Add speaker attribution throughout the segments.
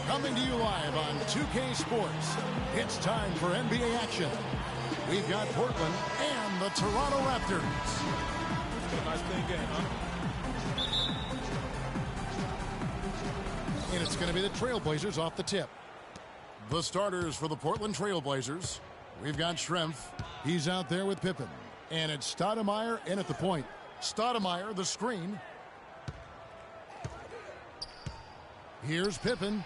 Speaker 1: Coming to you live on 2K Sports, it's time for NBA action. We've got Portland and the Toronto Raptors.
Speaker 2: Nice clean game, huh?
Speaker 1: And it's going to be the Trailblazers off the tip. The starters for the Portland Trailblazers. We've got Schrempf. He's out there with Pippen. And it's Stoudemire in at the point. Stoudemire, the screen. Here's Pippen.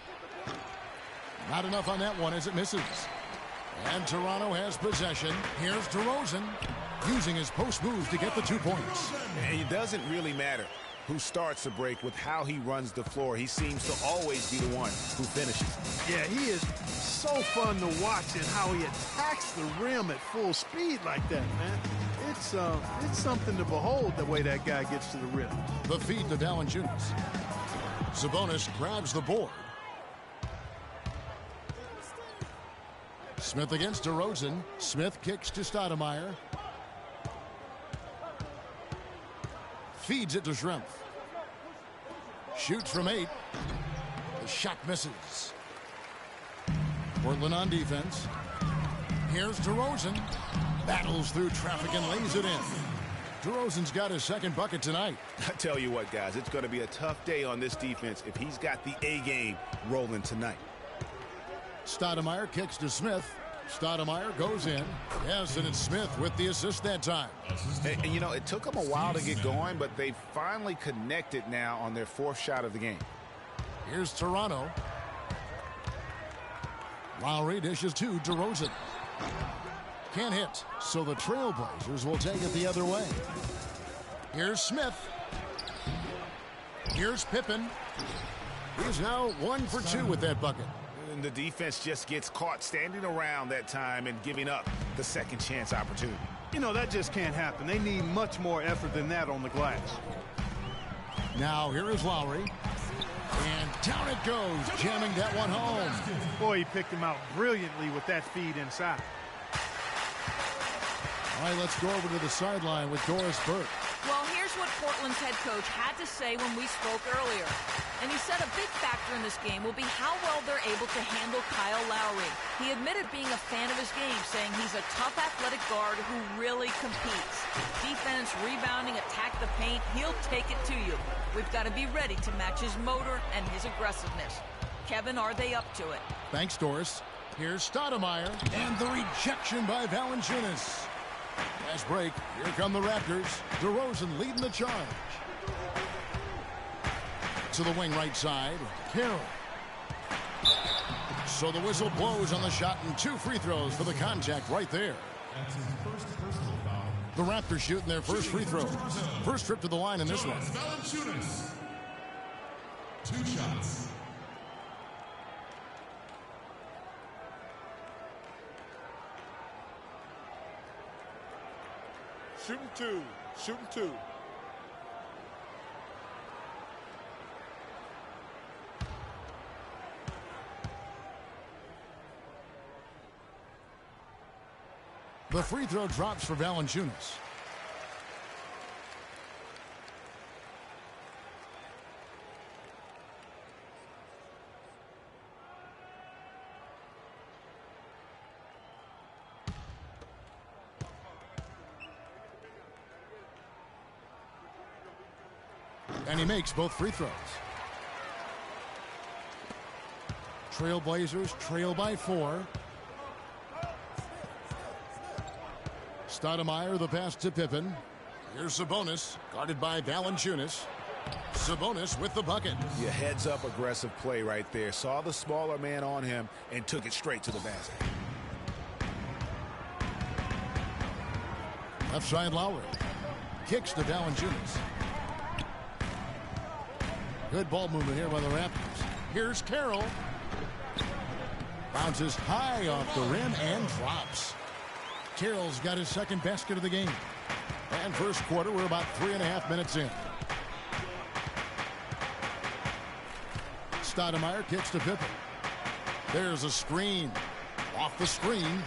Speaker 1: Not enough on that one as it misses. And Toronto has possession. Here's DeRozan using his post move to get the 2 points.
Speaker 3: And it doesn't really matter who starts the break with how he runs the floor. He seems to always be the one who finishes.
Speaker 4: Yeah, he is so fun to watch and how he attacks the rim at full speed like that, man. It's something to behold the way that guy gets to the rim.
Speaker 1: The feed to Valanciunas. Sabonis grabs the board. Smith against DeRozan. Smith kicks to Stoudemire. Feeds it to Schrempf. Shoots from 8. The shot misses. Portland on defense. Here's DeRozan. Battles through traffic and lays it in. DeRozan's got his second bucket tonight.
Speaker 3: I tell you what, guys, it's going to be a tough day on this defense if he's got the A game rolling tonight.
Speaker 1: Stoudemire kicks to Smith. Stoudemire goes in. Yes, and it's Smith with the assist that time.
Speaker 3: And you know, it took them a while to get going, but they finally connected now on their fourth shot of the game.
Speaker 1: Here's Toronto. Lowry dishes to DeRozan. Can't hit, so the Trailblazers will take it the other way. Here's Smith. Here's Pippen. He's now 1 for 2 with that bucket.
Speaker 3: And the defense just gets caught standing around that time and giving up the second chance opportunity.
Speaker 4: You know, that just can't happen. They need much more effort than that on the glass.
Speaker 1: Now here is Lowry. And down it goes, jamming that one home.
Speaker 4: Boy, he picked him out brilliantly with that feed inside.
Speaker 1: All right, let's go over to the sideline with Doris Burke.
Speaker 5: Well, here's what Portland's head coach had to say when we spoke earlier. And he said a big factor in this game will be how well they're able to handle Kyle Lowry. He admitted being a fan of his game, saying he's a tough athletic guard who really competes. Defense, rebounding, attack the paint, he'll take it to you. We've got to be ready to match his motor and his aggressiveness. Kevin, are they up to it?
Speaker 1: Thanks, Doris. Here's Stoudemire, and the rejection by Valanciunas. Last break, here come the Raptors. DeRozan leading the charge. To the wing right side, Carroll. So the whistle blows on the shot and 2 free throws for the contact right there.
Speaker 6: That's his first personal foul.
Speaker 1: The Raptors shooting their first free throw. First trip to the line in this one.
Speaker 6: Valanciunas. 2 shots.
Speaker 2: Shooting 2. Shooting 2.
Speaker 1: The free throw drops for Valanciunas. And he makes both free throws. Trailblazers trail by 4. Stoudemire, the pass to Pippen. Here's Sabonis, guarded by Valanciunas. Sabonis with the bucket.
Speaker 3: Your heads-up aggressive play right there. Saw the smaller man on him and took it straight to the basket.
Speaker 1: Left side Lowry. Kicks to Valanciunas. Good ball movement here by the Raptors. Here's Carroll. Bounces high off the rim and drops. Carroll's got his second basket of the game. And first quarter, we're about 3.5 minutes in. Stoudemire kicks to Pippen. There's a screen. Off the screen.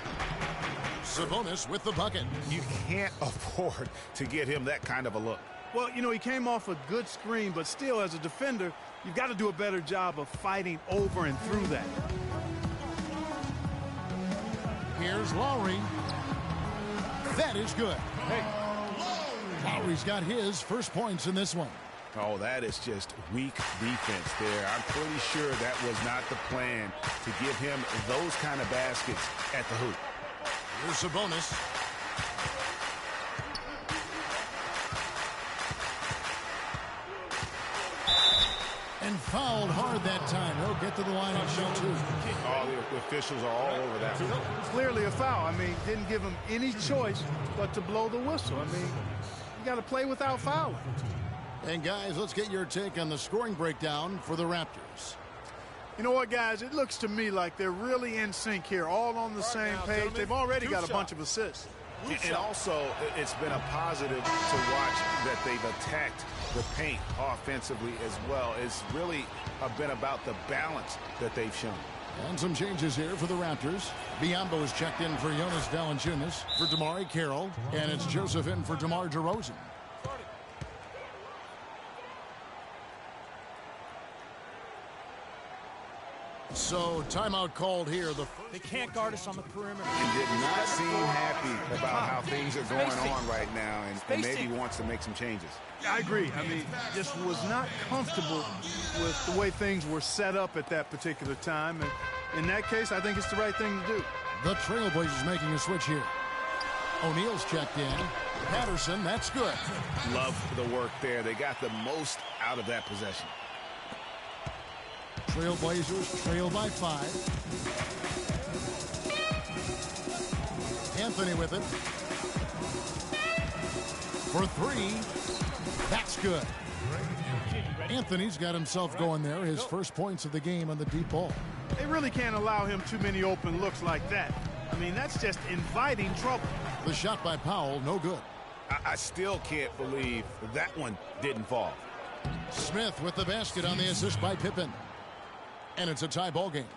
Speaker 1: Sabonis with the bucket.
Speaker 3: You can't afford to get him that kind of a look.
Speaker 4: Well, you know, he came off a good screen, but still, as a defender, you've got to do a better job of fighting over and through that.
Speaker 1: Here's Lowry. That is good.
Speaker 4: Hey,
Speaker 1: Lowry's got his first points in this one.
Speaker 3: Oh, that is just weak defense there. I'm pretty sure that was not the plan to give him those kind of baskets at the hoop.
Speaker 1: Here's Sabonis. And fouled hard that time. He'll get to the line and show two.
Speaker 3: All the officials are all over that.
Speaker 4: clearly a foul. I mean, didn't give him any choice but to blow the whistle. I mean, you got to play without fouling.
Speaker 1: And guys, let's get your take on the scoring breakdown for the Raptors.
Speaker 4: You know what, guys? It looks to me like they're really in sync here, all on the same page. They've already got a bunch of assists.
Speaker 3: And also, it's been a positive to watch that they've attacked the paint offensively as well. It's really been about the balance that they've shown.
Speaker 1: And some changes here for the Raptors. Biyombo is checked in for Jonas Valanciunas, for Damari Carroll, and it's Joseph in for DeMar DeRozan. So, timeout called here.
Speaker 7: They can't guard us on the perimeter.
Speaker 3: And did not seem happy about how things are going on right now, and maybe wants to make some changes.
Speaker 4: I agree. I mean, just was not comfortable with the way things were set up at that particular time. And in that case, I think it's the right thing to do.
Speaker 1: The Trailblazers making a switch here. O'Neal's checked in. Patterson, that's good.
Speaker 3: Love the work there. They got the most out of that possession.
Speaker 1: Trailblazers trail by 5. Anthony with it. For 3. That's good. Anthony's got himself going there. His first points of the game on the deep ball.
Speaker 4: They really can't allow him too many open looks like that. I mean, that's just inviting trouble.
Speaker 1: The shot by Powell, no good.
Speaker 3: I still can't believe that one didn't fall.
Speaker 1: Smith with the basket on the assist by Pippen. And it's a tie ball game.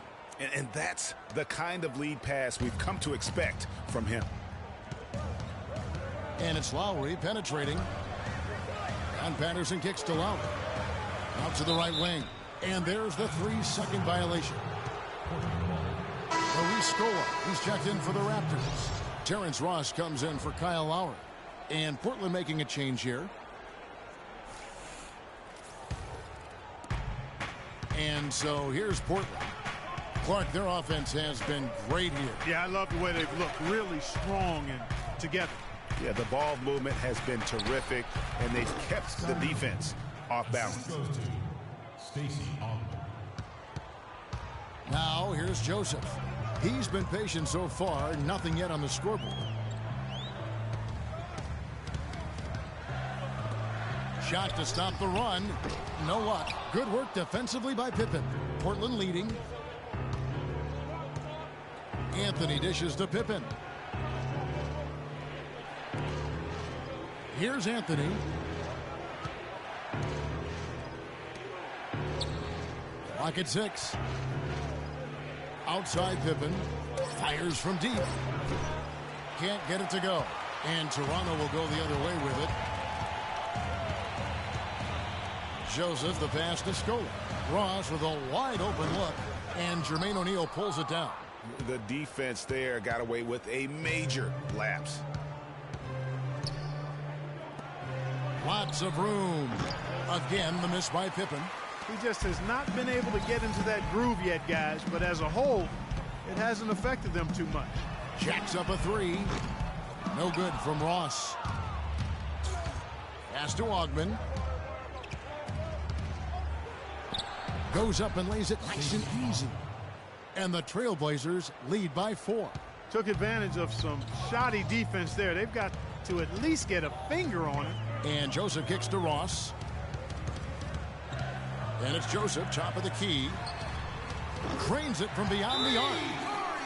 Speaker 3: And that's the kind of lead pass we've come to expect from him.
Speaker 1: And it's Lowry penetrating. And Patterson kicks to Lowry. Out to the right wing. And there's the 3-second violation. Maurice Scola, he's checked in for the Raptors. Terrence Ross comes in for Kyle Lowry. And Portland making a change here. And so here's Portland. Clark, their offense has been great here.
Speaker 4: Yeah, I love the way they've looked really strong and together.
Speaker 3: Yeah, the ball movement has been terrific, and they've kept the defense off balance.
Speaker 1: Now here's Joseph. He's been patient so far, nothing yet on the scoreboard. Shot to stop the run. No luck. Good work defensively by Pippen. Portland leading. Anthony dishes to Pippen. Here's Anthony. Clock at 6. Outside Pippen. Fires from deep. Can't get it to go. And Toronto will go the other way with it. Joseph, the pass to Scola. Ross with a wide open look. And Jermaine O'Neal pulls it down.
Speaker 3: The defense there got away with a major lapse.
Speaker 1: Lots of room. Again, the miss by Pippen.
Speaker 4: He just has not been able to get into that groove yet, guys. But as a whole, it hasn't affected them too much.
Speaker 1: Jacks up a 3. No good from Ross. Pass to Ogman. Goes up and lays it nice and easy. And the Trailblazers lead by 4.
Speaker 4: Took advantage of some shoddy defense there. They've got to at least get a finger on it.
Speaker 1: And Joseph kicks to Ross. And it's Joseph, top of the key. Cranes it from beyond the arc.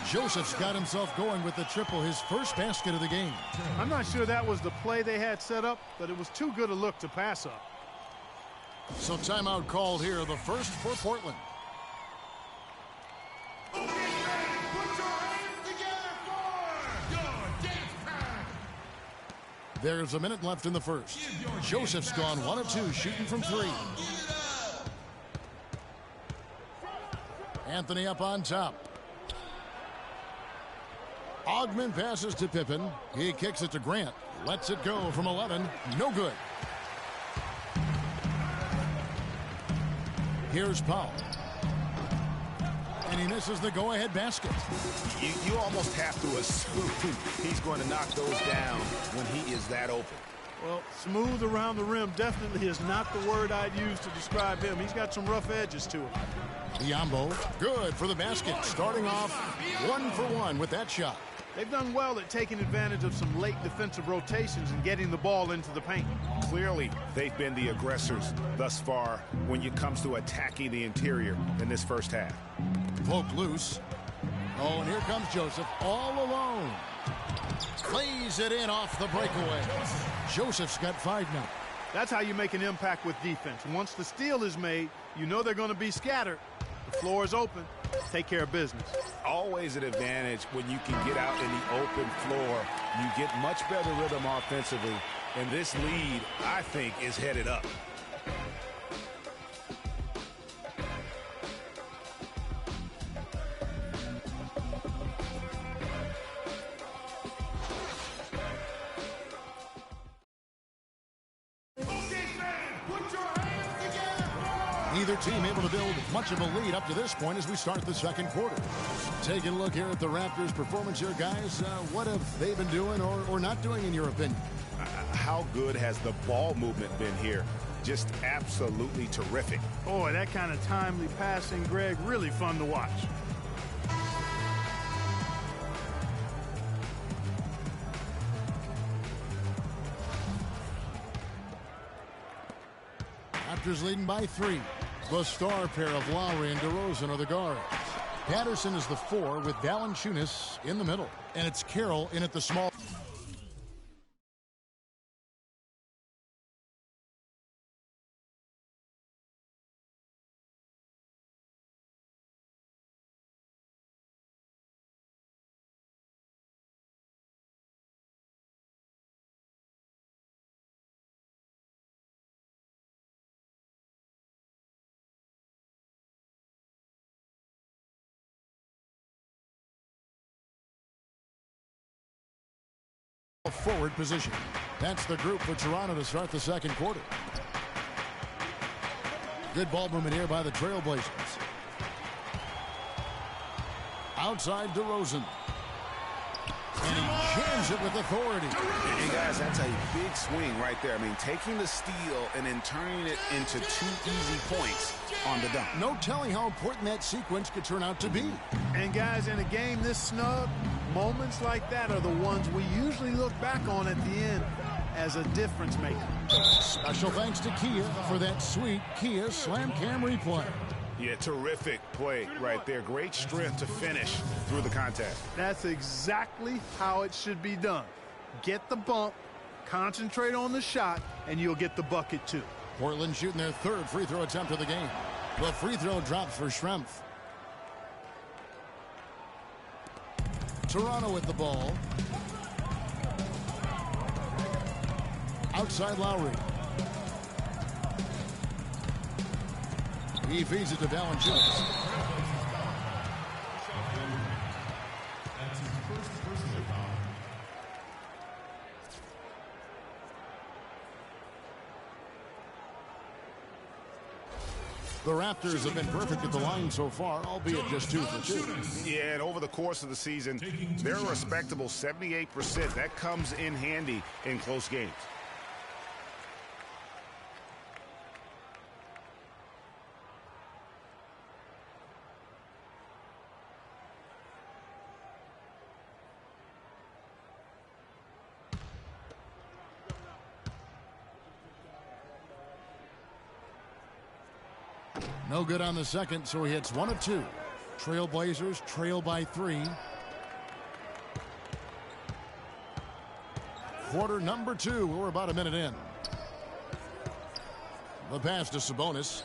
Speaker 1: Joseph's got himself going with the triple, his first basket of the game.
Speaker 4: I'm not sure that was the play they had set up, but it was too good a look to pass up.
Speaker 1: So timeout called here, the first for Portland.
Speaker 6: Okay, put your hands together for your dance time.
Speaker 1: There's a minute left in the first. Joseph's gone 1 of 2 shooting from 3. Anthony up on top. Ogman passes to Pippen. He kicks it to Grant. Lets it go from 11. No good. Here's Powell. And he misses the go-ahead basket.
Speaker 3: You almost have to assume he's going to knock those down when he is that open.
Speaker 4: Well, smooth around the rim definitely is not the word I'd use to describe him. He's got some rough edges to him.
Speaker 1: Biombo, good for the basket. Starting off 1 for 1 with that shot.
Speaker 4: They've done well at taking advantage of some late defensive rotations and getting the ball into the paint.
Speaker 3: Clearly, they've been the aggressors thus far when it comes to attacking the interior in this first half.
Speaker 1: Poke loose. Oh, and here comes Joseph all alone. Plays it in off the breakaway. Joseph's got 5 now.
Speaker 4: That's how you make an impact with defense. Once the steal is made, you know they're going to be scattered. The floor is open. Take care of business.
Speaker 3: Always an advantage when you can get out in the open floor. You get much better rhythm offensively. And this lead, I think, is headed up.
Speaker 1: Neither team able to build much of a lead up to this point as we start the second quarter. Taking a look here at the Raptors' performance here, guys. What have they been doing or not doing, in your opinion?
Speaker 3: How good has the ball movement been here? Just absolutely terrific.
Speaker 4: Boy, that kind of timely passing, Greg, really fun to watch.
Speaker 1: Raptors leading by 3. The star pair of Lowry and DeRozan are the guards. Patterson is the 4 with Valanciunas in the middle. And it's Carroll in at the small. Forward position. That's the group for Toronto to start the second quarter. Good ball movement here by the Trailblazers. Outside DeRozan. And he jams it with authority.
Speaker 3: And guys, that's a big swing right there. I mean, taking the steal and then turning it into 2 easy points on the dunk.
Speaker 1: No telling how important that sequence could turn out to be.
Speaker 4: And guys, in a game this snug, moments like that are the ones we usually look back on at the end as a difference maker.
Speaker 1: Special thanks to Kia for that sweet Kia Slam Cam replay.
Speaker 3: Yeah, terrific play right there. Great strength to finish through the contact.
Speaker 4: That's exactly how it should be done. Get the bump, concentrate on the shot, and you'll get the bucket too.
Speaker 1: Portland shooting their 3rd free throw attempt of the game. The free throw drops for Schrempf. Toronto with the ball. Outside Lowry. He feeds it to Valanciunas.
Speaker 6: That's his first personal foul.
Speaker 1: The Raptors have been perfect at the line so far, albeit just 2 for 2.
Speaker 3: Yeah, and over the course of the season, they're a respectable 78%. That comes in handy in close games.
Speaker 1: No good on the second, so he hits 1 of 2. Trailblazers trail by 3. Quarter number 2. We're about a minute in. The pass to Sabonis.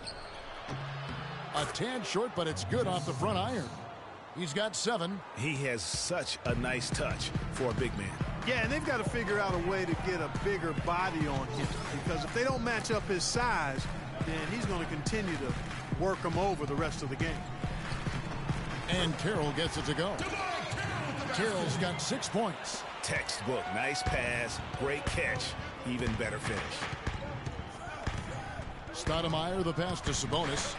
Speaker 1: A tad short, but it's good off the front iron. He's got 7.
Speaker 3: He has such a nice touch for a big man.
Speaker 4: Yeah, and they've got to figure out a way to get a bigger body on him, because if they don't match up his size, then he's going to continue to work him over the rest of the game.
Speaker 1: And Carroll gets it to go. Carroll's got 6 points.
Speaker 3: Textbook, nice pass, great catch, even better finish.
Speaker 1: Stoudemire, the pass to Sabonis.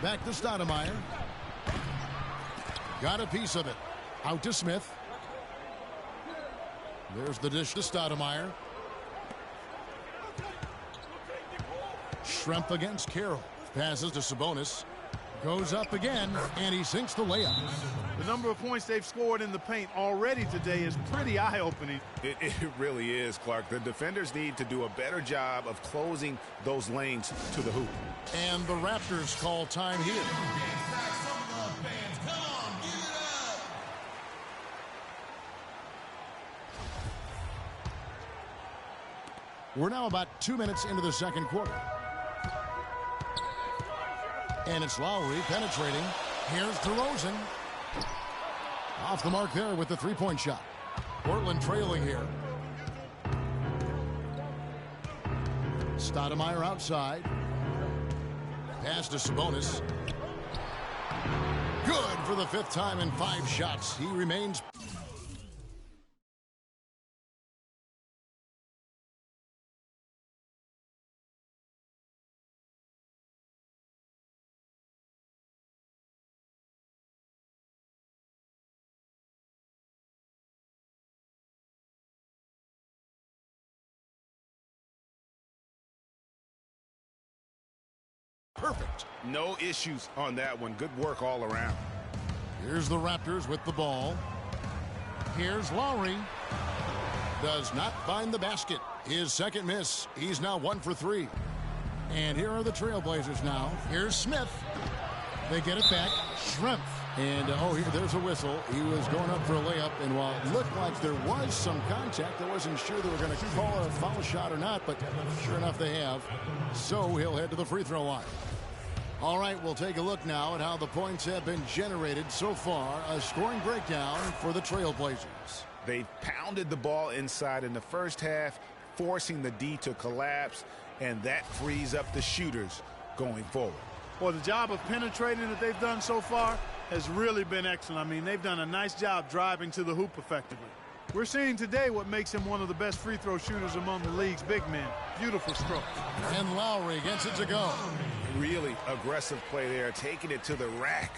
Speaker 1: Back to Stoudemire. Got a piece of it. Out to Smith. There's the dish to Stoudemire. Schrempf against Carroll. Passes to Sabonis. Goes up again, and he sinks the layup.
Speaker 4: The number of points they've scored in the paint already today is pretty eye-opening.
Speaker 3: It really is, Clark. The defenders need to do a better job of closing those lanes to the hoop.
Speaker 1: And the Raptors call time here. We're now about 2 minutes into the second quarter. And it's Lowry penetrating. Here's DeRozan. Off the mark there with the three-point shot. Portland trailing here. Stoudemire outside. Pass to Sabonis. Good for the 5th time in 5 shots. He remains. Perfect.
Speaker 3: No issues on that one. Good work all around.
Speaker 1: Here's the Raptors with the ball. Here's Lowry. Does not find the basket. His second miss. He's now 1 for 3. And here are the Trailblazers now. Here's Smith. They get it back. Schrempf. And, there's a whistle. He was going up for a layup, and while it looked like there was some contact, I wasn't sure they were going to call a foul shot or not, but sure enough they have. So he'll head to the free throw line. All right, we'll take a look now at how the points have been generated so far. A scoring breakdown for the Trailblazers.
Speaker 3: They pounded the ball inside in the first half, forcing the D to collapse, and that frees up the shooters going forward.
Speaker 4: Well, the job of penetrating that they've done so far has really been excellent. I mean, they've done a nice job driving to the hoop effectively. We're seeing today what makes him one of the best free throw shooters among the league's big men. Beautiful stroke.
Speaker 1: And Lowry gets it to go.
Speaker 3: Really aggressive play there, taking it to the rack.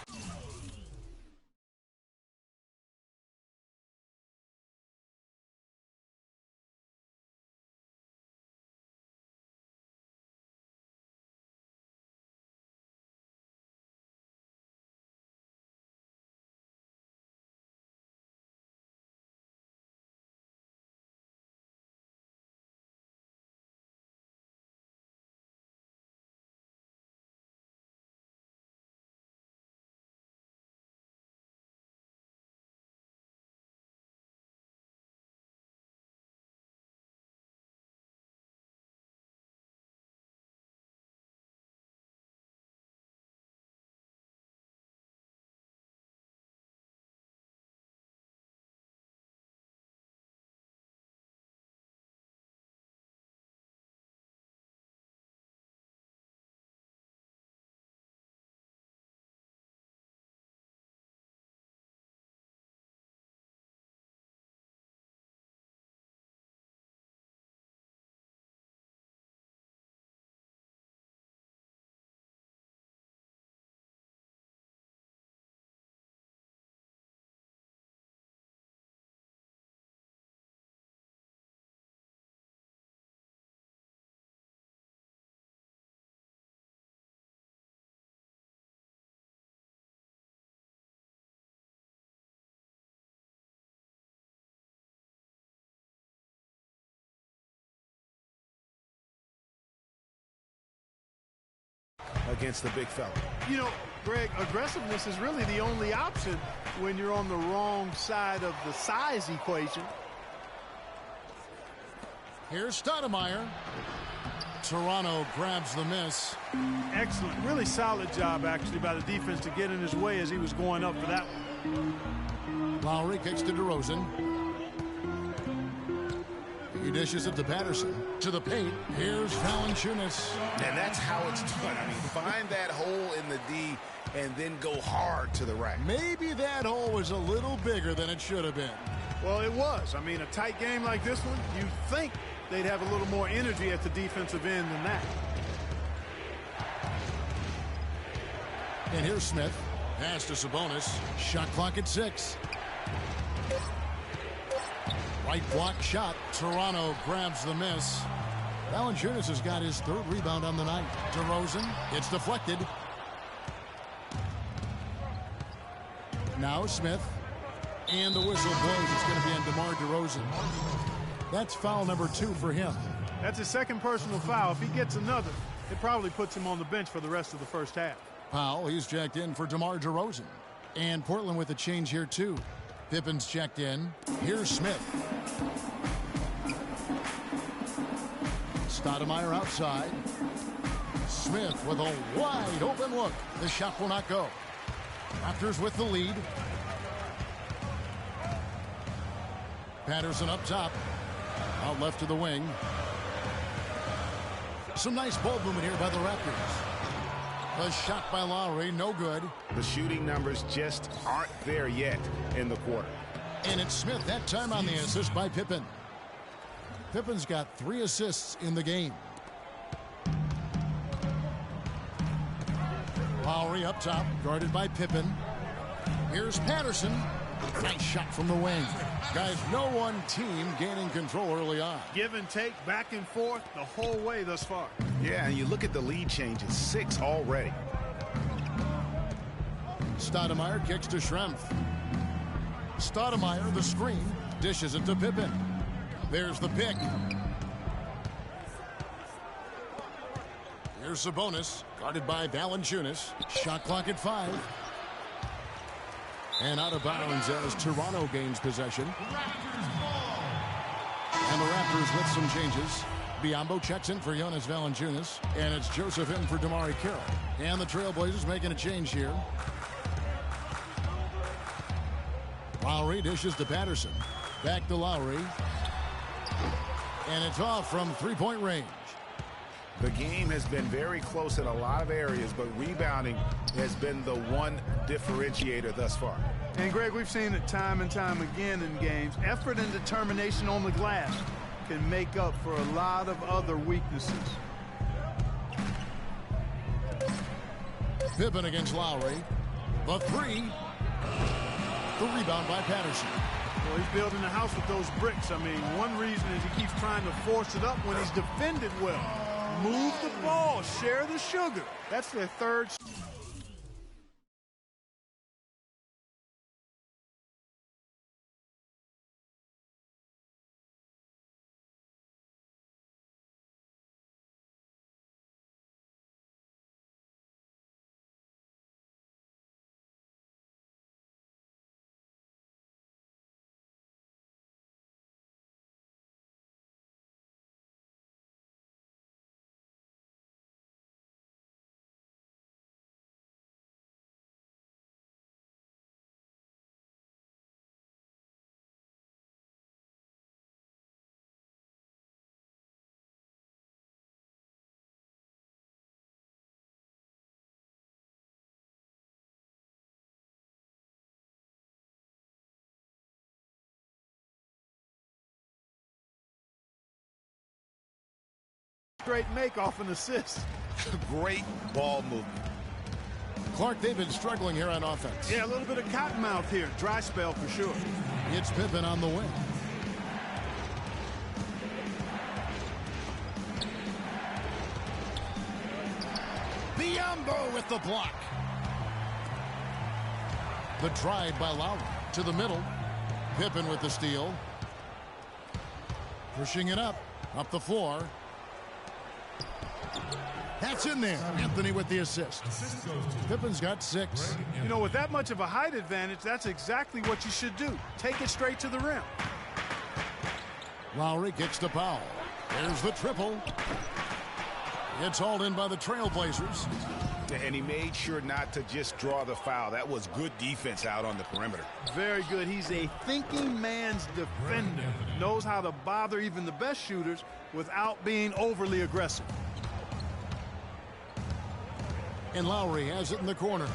Speaker 3: Against the big fella.
Speaker 4: You know, Greg, aggressiveness is really the only option when you're on the wrong side of the size equation.
Speaker 1: Here's Stoudemire. Toronto grabs the miss.
Speaker 4: Excellent. Really solid job, actually, by the defense to get in his way as he was going up for that one.
Speaker 1: Lowry kicks to DeRozan. He dishes it to Patterson. To the paint. Here's Valanciunas.
Speaker 3: And that's how it's done. I mean, find that hole in the D and then go hard to the rack.
Speaker 1: Maybe that hole was a little bigger than it should have been.
Speaker 4: Well, it was. I mean, a tight game like this one, you think they'd have a little more energy at the defensive end than that.
Speaker 1: And here's Smith. Pass to Sabonis. Shot clock at 6. Right block shot. Toronto grabs the miss. Valanciunas has got his 3rd rebound on the night. DeRozan. It's deflected. Now Smith. And the whistle blows. It's going to be on DeMar DeRozan. That's foul number 2 for him.
Speaker 4: That's his 2nd personal foul. If he gets another, it probably puts him on the bench for the rest of the first half.
Speaker 1: Powell, he's checked in for DeMar DeRozan. And Portland with a change here, too. Pippen's checked in. Here's Smith. Stoudemire outside. Smith with a wide open look. The shot will not go. Raptors with the lead. Patterson up top. Out left to the wing. Some nice ball movement here by the Raptors. A shot by Lowry, no good.
Speaker 3: The shooting numbers just aren't there yet in the quarter.
Speaker 1: And it's Smith that time on the assist by Pippen. Pippen's got 3 assists in the game. Lowry up top, guarded by Pippen. Here's Patterson. Nice shot from the wing. Guys, no one team gaining control early on.
Speaker 4: Give and take, back and forth, the whole way thus far.
Speaker 3: Yeah, and you look at the lead changes, 6 already.
Speaker 1: Stoudemire kicks to Schrempf. Stoudemire, the screen, dishes it to Pippen. There's the pick. Here's Sabonis, guarded by Valanciunas. Shot clock at 5. And out of bounds as Toronto gains possession. And the Raptors with some changes. Biyombo checks in for Jonas Valanciunas. And it's Joseph in for Damari Carroll. And the Trailblazers making a change here. Lowry dishes to Patterson. Back to Lowry. And it's off from 3-point range.
Speaker 3: The game has been very close in a lot of areas, but rebounding has been the one differentiator thus far.
Speaker 4: And, Greg, we've seen it time and time again in games. Effort and determination on the glass can make up for a lot of other weaknesses.
Speaker 1: Pippen against Lowry. The 3. The rebound by Patterson.
Speaker 4: Well, he's building a house with those bricks. I mean, one reason is he keeps trying to force it up when he's defended well. Move the ball, share the sugar. That's their 3rd. Straight make off an assist.
Speaker 3: Great ball movement.
Speaker 1: Clark, they've been struggling here on offense.
Speaker 4: Yeah, a little bit of cottonmouth here. Dry spell for sure.
Speaker 1: It's Pippen on the wing. Biyombo with the block. The drive by Lowry to the middle. Pippen with the steal. Pushing it up the floor. That's in there. Anthony with the assist. Pippen's got 6.
Speaker 4: You know, with that much of a height advantage, that's exactly what you should do. Take it straight to the rim.
Speaker 1: Lowry kicks to Powell. There's the triple. It's hauled in by the Trailblazers.
Speaker 3: And he made sure not to just draw the foul. That was good defense out on the perimeter.
Speaker 4: Very good. He's a thinking man's defender. Knows how to bother even the best shooters without being overly aggressive.
Speaker 1: And Lowry has it in the corner.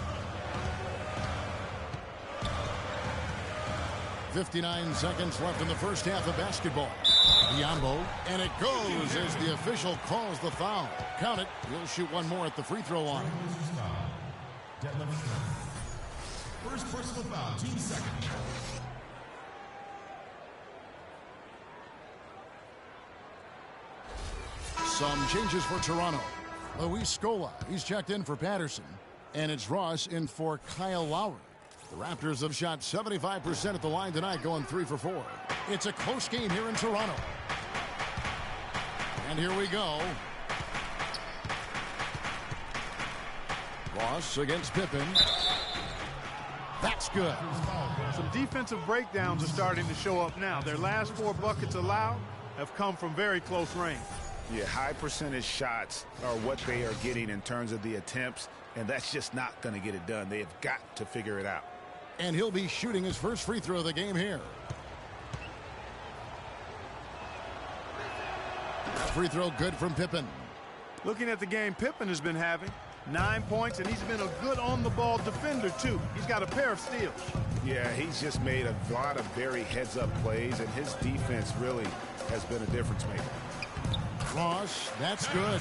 Speaker 1: 59 seconds left in the first half of basketball. Biombo, and it goes as the official calls the foul. Count it. He'll shoot one more at the free throw line.
Speaker 6: First personal foul, team second.
Speaker 1: Some changes for Toronto. Luis Scola, he's checked in for Patterson. And it's Ross in for Kyle Lowry. The Raptors have shot 75% at the line tonight, going 3 for 4. It's a close game here in Toronto. And here we go. Ross against Pippen. That's good.
Speaker 4: Some defensive breakdowns are starting to show up now. Their last 4 buckets allowed have come from very close range.
Speaker 3: Yeah, high percentage shots are what they are getting in terms of the attempts, and that's just not going to get it done. They have got to figure it out.
Speaker 1: And he'll be shooting his first free throw of the game here. Free throw good from Pippen.
Speaker 4: Looking at the game Pippen has been having, 9 points, and he's been a good on-the-ball defender, too. He's got a pair of steals.
Speaker 3: Yeah, he's just made a lot of very heads-up plays, and his defense really has been a difference maker.
Speaker 1: Ross, that's good.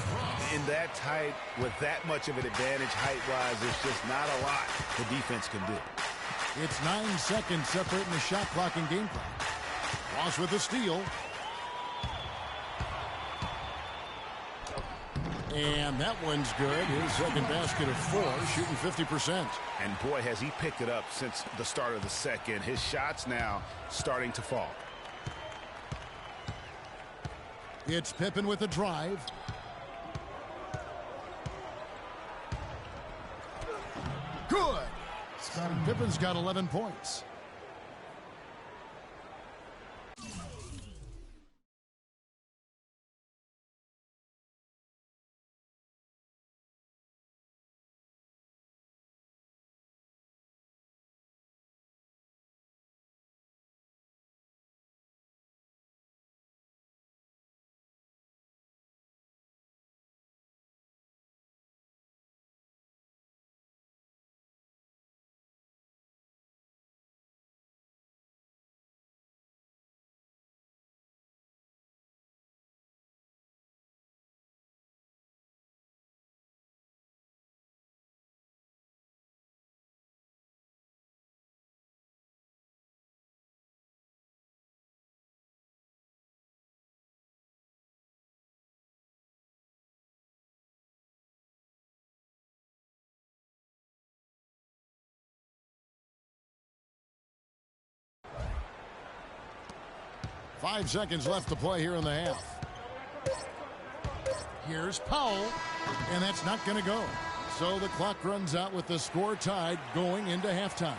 Speaker 3: In that tight, with that much of an advantage height-wise, there's just not a lot the defense can do.
Speaker 1: It's 9 seconds separating the shot clock and game clock. Ross with the steal. And that one's good. His second basket of 4, shooting 50%.
Speaker 3: And boy, has he picked it up since the start of the second. His shots now starting to fall.
Speaker 1: It's Pippen with a drive. Good. Pippen's got 11 points. Five seconds left to play here in the half. Here's Powell, and that's not going to go. So the clock runs out with the score tied going into halftime.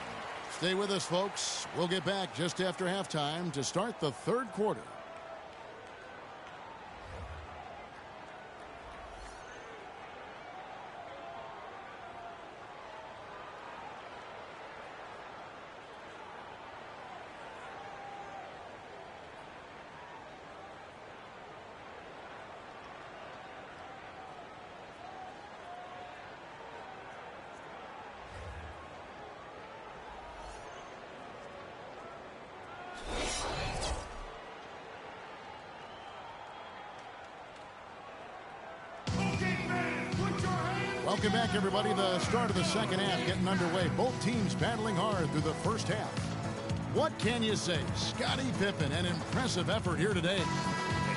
Speaker 1: Stay with us, folks. We'll get back just after halftime to start the third quarter. Welcome back, everybody. The start of the second half getting underway. Both teams battling hard through the first half. What can you say? Scottie Pippen, an impressive effort here today.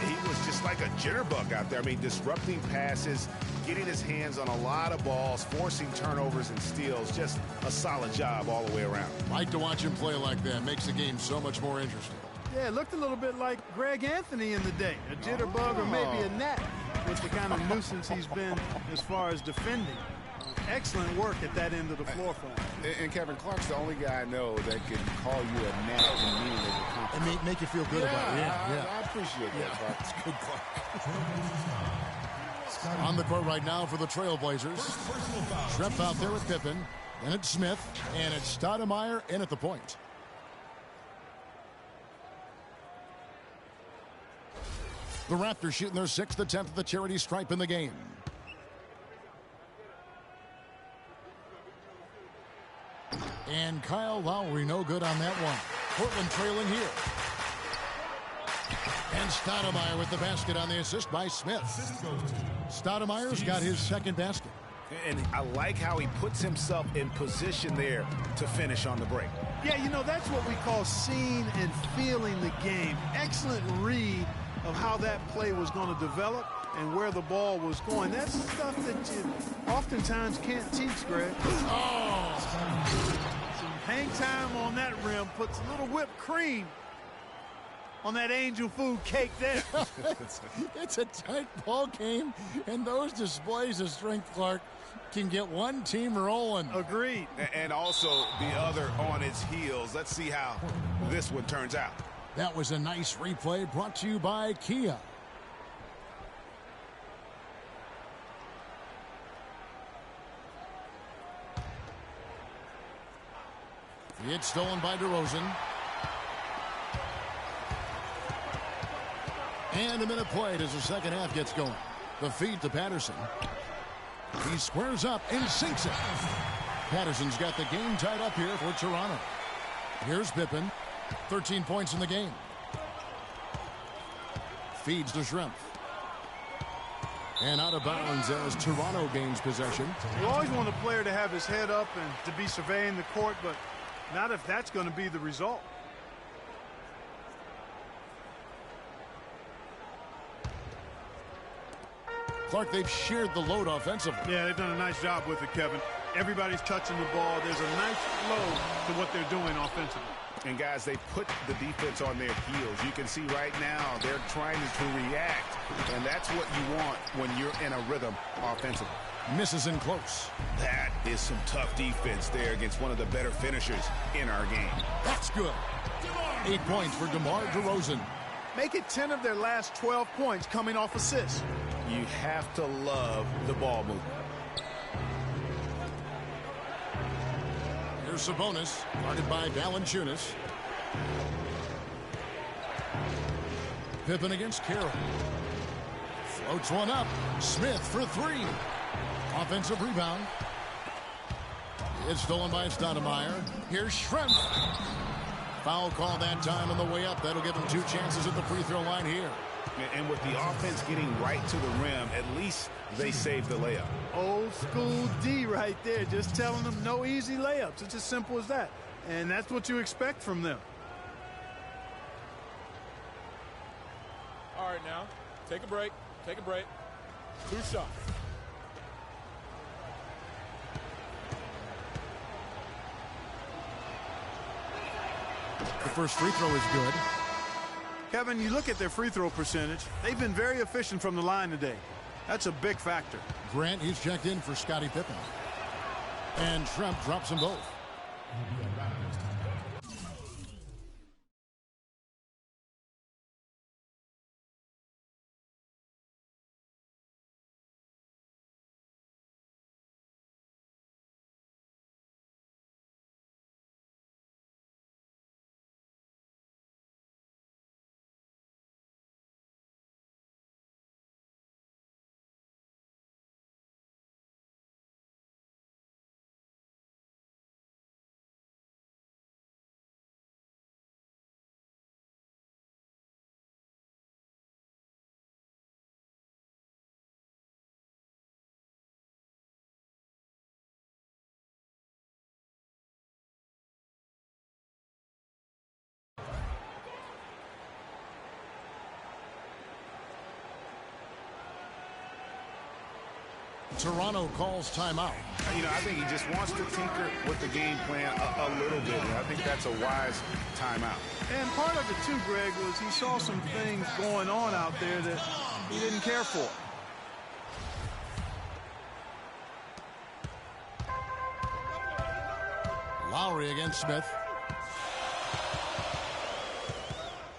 Speaker 3: He was just like a jitterbug out there. I mean, disrupting passes, getting his hands on a lot of balls, forcing turnovers and steals. Just a solid job all the way around.
Speaker 1: Like to watch him play like that. Makes the game so much more interesting.
Speaker 4: Yeah, it looked a little bit like Greg Anthony in the day. A jitterbug or maybe a gnat with the kind of nuisance he's been as far as defending. Excellent work at that end of the floor for him.
Speaker 3: And Kevin Clark's the only guy I know that can call you a gnat and mean it as a compliment.
Speaker 1: And make you feel good about it.
Speaker 3: I appreciate that, Clark.
Speaker 1: It's good, Clark. On the court right now for the Trailblazers. Schrempf out there with Pippen. Then it's Smith. And it's Stoudemire in at the point. The Raptors shooting their 6th attempt at the charity stripe in the game. And Kyle Lowry no good on that one. Portland trailing here. And Stoudemire with the basket on the assist by Smith. Stoudemire's got his 2nd basket.
Speaker 3: And I like how he puts himself in position there to finish on the break.
Speaker 4: Yeah, you know, that's what we call seeing and feeling the game. Excellent read of how that play was going to develop and where the ball was going. That's stuff that you oftentimes can't teach, Greg. Oh! Some hang time on that rim puts a little whipped cream on that angel food cake there.
Speaker 1: It's a tight ball game, and those displays of strength, Clark, can get one team rolling.
Speaker 4: Agreed.
Speaker 3: And also the other on its heels. Let's see how this one turns out.
Speaker 1: That was a nice replay brought to you by Kia. It's stolen by DeRozan. And a minute played as the second half gets going. The feed to Patterson. He squares up and sinks it. Patterson's got the game tied up here for Toronto. Here's Pippen. 13 points in the game. Feeds to Schrempf. And out of bounds as Toronto gains possession.
Speaker 4: You always want a player to have his head up and to be surveying the court, but not if that's going to be the result.
Speaker 1: Clark, they've shared the load offensively.
Speaker 4: Yeah, they've done a nice job with it, Kevin. Everybody's touching the ball. There's a nice flow to what they're doing offensively.
Speaker 3: And, guys, they put the defense on their heels. You can see right now they're trying to react, and that's what you want when you're in a rhythm offensively.
Speaker 1: Misses in close.
Speaker 3: That is some tough defense there against one of the better finishers in our game.
Speaker 1: That's good. 8 points for DeMar DeRozan.
Speaker 4: Make it 10 of their last 12 points coming off assists.
Speaker 3: You have to love the ball movement.
Speaker 1: Here's Sabonis, guarded by Valanciunas. Pippen against Carroll. Floats one up. Smith for 3. Offensive rebound. It's stolen by Stoudemire. Here's Schrempf. Foul call that time on the way up. That'll give him 2 chances at the free throw line here.
Speaker 3: And with the offense getting right to the rim, at least they saved the layup.
Speaker 4: Old school D right there, just telling them no easy layups. It's as simple as that. And that's what you expect from them.
Speaker 2: All right, now, take a break. Take a break. 2 shots.
Speaker 1: The first free throw is good.
Speaker 4: Kevin, you look at their free throw percentage. They've been very efficient from the line today. That's a big factor.
Speaker 1: Grant, he's checked in for Scottie Pippen. And Schrempf drops them both. Toronto calls timeout.
Speaker 3: You know, I think he just wants to tinker with the game plan a little bit. I think that's a wise timeout.
Speaker 4: And part of it, too, Greg, was he saw some things going on out there that he didn't care for.
Speaker 1: Lowry against Smith.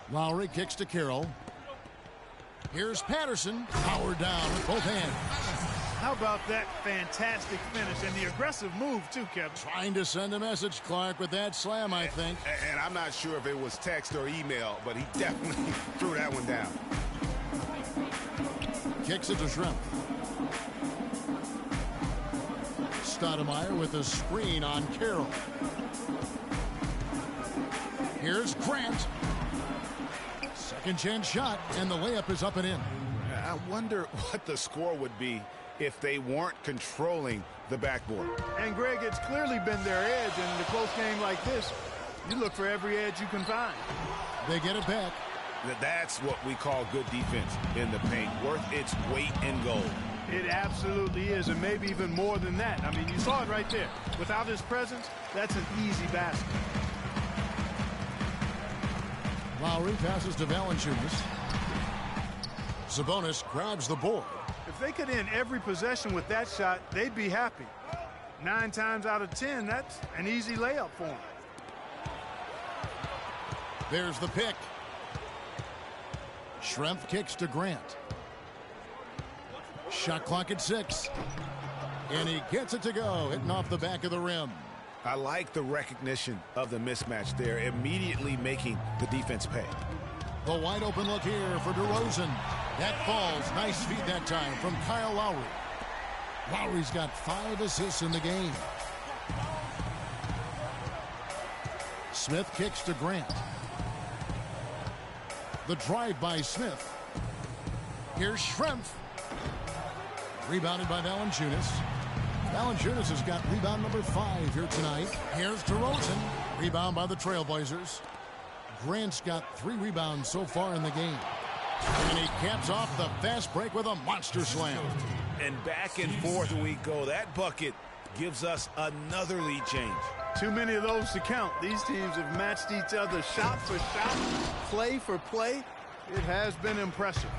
Speaker 1: Lowry kicks to Carroll. Here's Patterson, powered down with both hands.
Speaker 4: How about that fantastic finish and the aggressive move, too, Kevin?
Speaker 1: Trying to send a message, Clark, with that slam, I think.
Speaker 3: And I'm not sure if it was text or email, but he definitely threw that one down.
Speaker 1: Kicks it to Shrimp. Stoudemire with a screen on Carroll. Here's Grant. Second chance shot, and the layup is up and in.
Speaker 3: I wonder what the score would be if they weren't controlling the backboard.
Speaker 4: And, Greg, it's clearly been their edge, and in a close game like this, you look for every edge you can find.
Speaker 1: They get it back.
Speaker 3: That's what we call good defense in the paint, worth its weight in gold.
Speaker 4: It absolutely is, and maybe even more than that. I mean, you saw it right there. Without his presence, that's an easy basket.
Speaker 1: Lowry passes to Valanciunas. Sabonis grabs the board.
Speaker 4: If they could end every possession with that shot, they'd be happy. 9 times out of 10, that's an easy layup for them.
Speaker 1: There's the pick. Schrempf kicks to Grant. Shot clock at 6. And he gets it to go, hitting off the back of the rim.
Speaker 3: I like the recognition of the mismatch there, immediately making the defense pay.
Speaker 1: The wide open look here for DeRozan. That falls. Nice feed that time from Kyle Lowry. Lowry's got 5 assists in the game. Smith kicks to Grant. The drive by Smith. Here's Schrempf. Rebounded by Valanciunas. Valanciunas has got rebound number 5 here tonight. Here's DeRozan. Rebound by the Trailblazers. Grant's got 3 rebounds so far in the game. And he caps off the fast break with a monster slam.
Speaker 3: And back and forth we go. That bucket gives us another lead change.
Speaker 4: Too many of those to count. These teams have matched each other shot for shot, play for play. It has been impressive.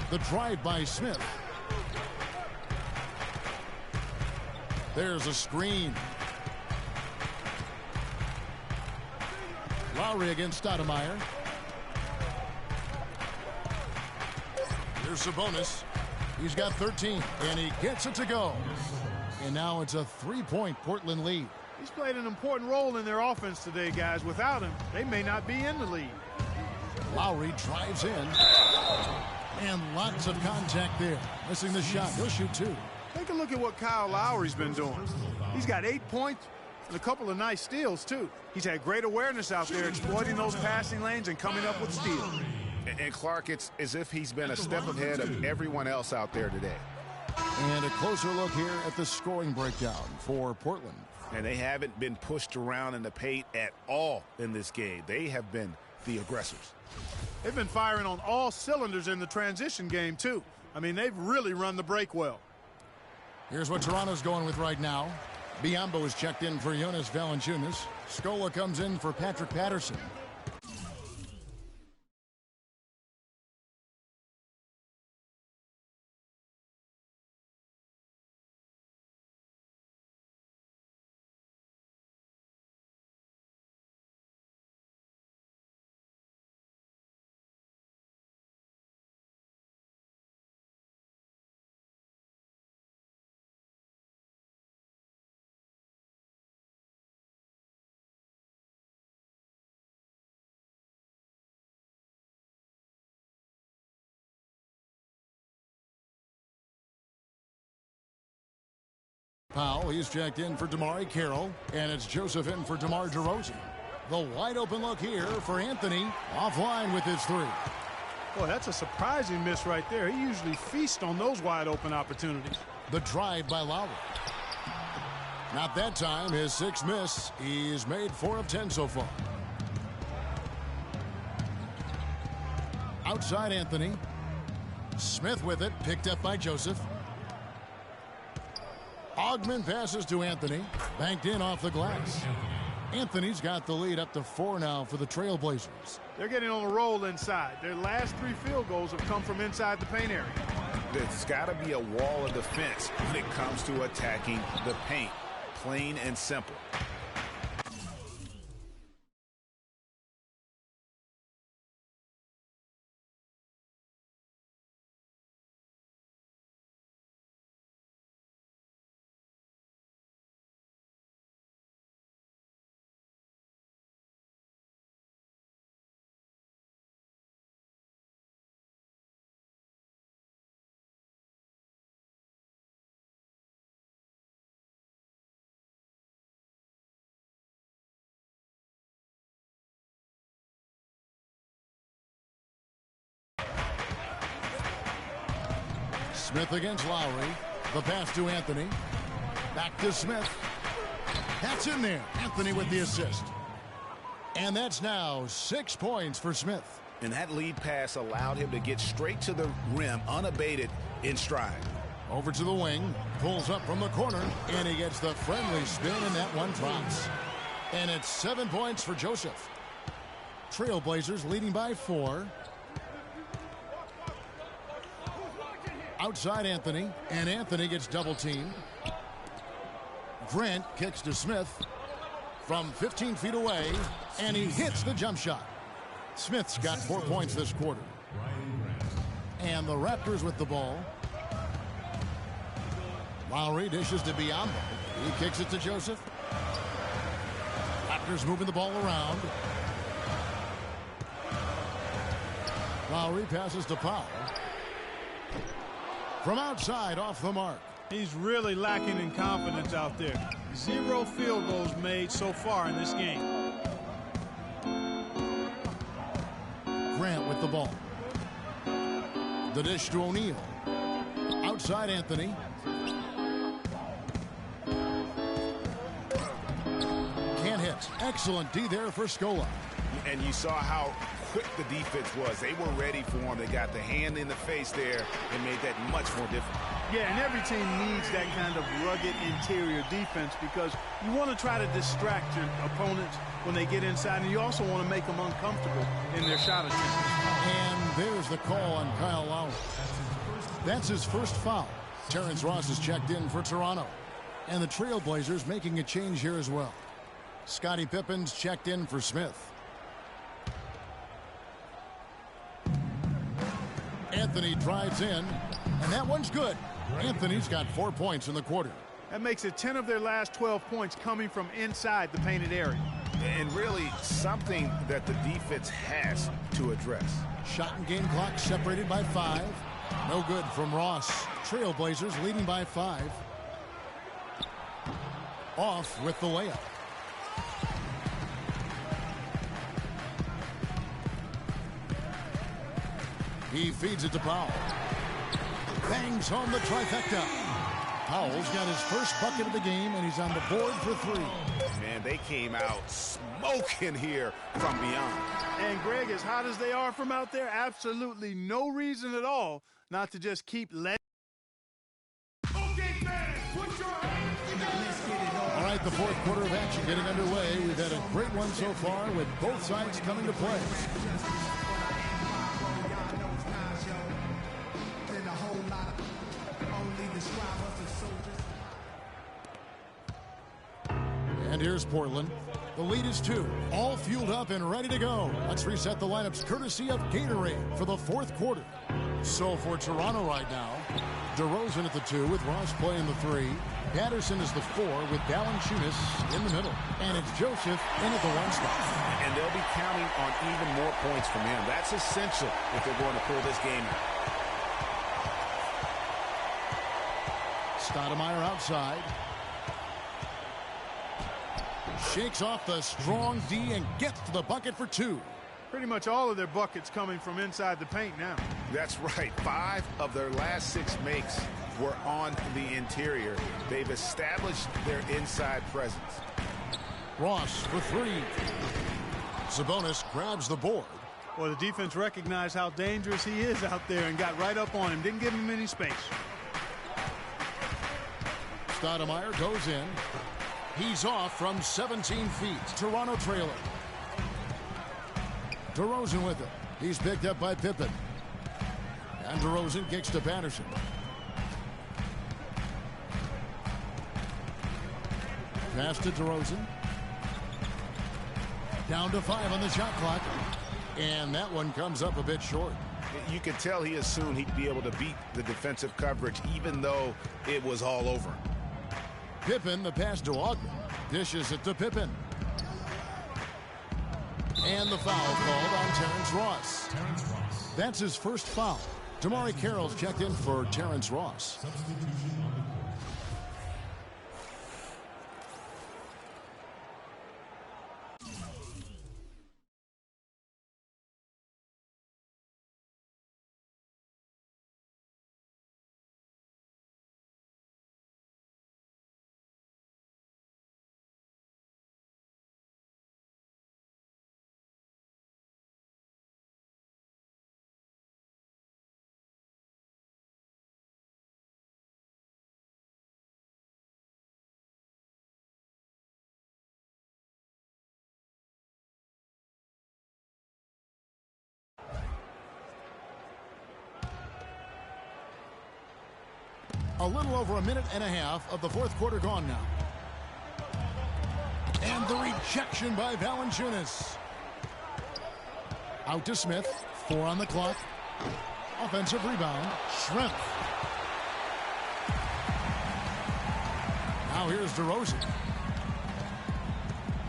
Speaker 1: The drive by Smith. There's a screen. Lowry against Stoudemire. Here's Sabonis. He's got 13, and he gets it to go. And now it's a 3-point Portland lead.
Speaker 4: He's played an important role in their offense today, guys. Without him, they may not be in the lead.
Speaker 1: Lowry drives in. And lots of contact there. Missing the shot. He'll shoot 2.
Speaker 4: Take a look at what Kyle Lowry's been doing. He's got 8 points and a couple of nice steals, too. He's had great awareness out there, exploiting those passing lanes and coming up with steals.
Speaker 3: And Clark, it's as if he's been a step ahead of everyone else out there today.
Speaker 1: And a closer look here at the scoring breakdown for Portland.
Speaker 3: And they haven't been pushed around in the paint at all in this game. They have been the aggressors.
Speaker 4: They've been firing on all cylinders in the transition game, too. I mean, they've really run the break well.
Speaker 1: Here's what Toronto's going with right now. Biyombo is checked in for Jonas Valanciunas. Scola comes in for Patrick Patterson. Powell, he's checked in for DeMar Carroll, and it's Joseph in for DeMar DeRozan. The wide open look here for Anthony, offline with his 3.
Speaker 4: Boy, that's a surprising miss right there. He usually feasts on those wide open opportunities.
Speaker 1: The drive by Lowry. Not that time, his 6th miss. He's made 4 of 10 so far. Outside Anthony. Smith with it, picked up by Joseph. Ogman passes to Anthony, banked in off the glass. Anthony's got the lead up to 4 now for the Trailblazers.
Speaker 4: They're getting on a roll inside. Their last 3 field goals have come from inside the paint area.
Speaker 3: There's got to be a wall of defense when it comes to attacking the paint. Plain and simple.
Speaker 1: Smith against Lowry. The pass to Anthony. Back to Smith. That's in there. Anthony with the assist. And that's now 6 points for Smith.
Speaker 3: And that lead pass allowed him to get straight to the rim unabated in stride.
Speaker 1: Over to the wing. Pulls up from the corner. And he gets the friendly spin, and that one drops. And it's 7 points for Joseph. Trailblazers leading by 4. Outside Anthony. And Anthony gets double teamed. Grant kicks to Smith from 15 feet away, and he hits the jump shot. Smith's got 4 points this quarter. And the Raptors with the ball. Lowry dishes to Biyombo. He kicks it to Joseph. Raptors moving the ball around. Lowry passes to Powell. From outside, off the mark.
Speaker 4: He's really lacking in confidence out there. 0 field goals made so far in this game.
Speaker 1: Grant with the ball. The dish to O'Neal. Outside Anthony. Can't hit. Excellent D there for Scola.
Speaker 3: And you saw how quick the defense was. They were ready for him. They got the hand in the face there and made that much more difficult.
Speaker 4: Yeah, and every team needs that kind of rugged interior defense because you want to try to distract your opponents when they get inside, and you also want to make them uncomfortable in their shot attempts.
Speaker 1: And there's the call on Kyle Lowry. That's his first foul. Terrence Ross is checked in for Toronto. And the Trailblazers making a change here as well. Scottie Pippen's checked in for Smith. Anthony drives in, and that one's good. Anthony's got 4 points in the quarter.
Speaker 4: That makes it 10 of their last 12 points coming from inside the painted area.
Speaker 3: And really something that the defense has to address.
Speaker 1: Shot and game clock separated by 5. No good from Ross. Trailblazers leading by 5. Off with the layup. He feeds it to Powell. Bangs home the trifecta. Powell's got his first bucket of the game, and he's on the board for 3.
Speaker 3: Man, they came out smoking here from beyond.
Speaker 4: And, Greg, as hot as they are from out there, absolutely no reason at all not to just keep letting.
Speaker 1: All right, the fourth quarter of action getting underway. We've had a great one so far with both sides coming to play. And here's Portland. The lead is 2. All fueled up and ready to go. Let's reset the lineups courtesy of Gatorade for the fourth quarter. So for Toronto right now, DeRozan at the 2 with Ross playing the 3. Patterson is the 4 with Valanciunas in the middle. And it's Joseph in at the 1 spot.
Speaker 3: And they'll be counting on even more points from him. That's essential if they're going to pull this game out.
Speaker 1: Stoudemire outside. Shakes off the strong D and gets to the bucket for 2.
Speaker 4: Pretty much all of their buckets coming from inside the paint now.
Speaker 3: That's right. 5 of their last 6 makes were on the interior. They've established their inside presence.
Speaker 1: Ross for 3. Sabonis grabs the board.
Speaker 4: Well, the defense recognized how dangerous he is out there and got right up on him. Didn't give him any space.
Speaker 1: Stoudemire goes in. He's off from 17 feet. Toronto trailer. DeRozan with it. He's picked up by Pippen. And DeRozan kicks to Patterson. Pass to DeRozan. Down to 5 on the shot clock. And that one comes up a bit short.
Speaker 3: You could tell he assumed he'd be able to beat the defensive coverage even though it was all over.
Speaker 1: Pippen, the pass to Ogden. Dishes it to Pippen. And the foul called on Terrence Ross. That's his first foul. Damari Carroll's checked in for Terrence Ross. A little over a minute and a half of the fourth quarter gone now. And the rejection by Valanciunas. Out to Smith. 4 on the clock. Offensive rebound. Schrempf. Now here's DeRozan.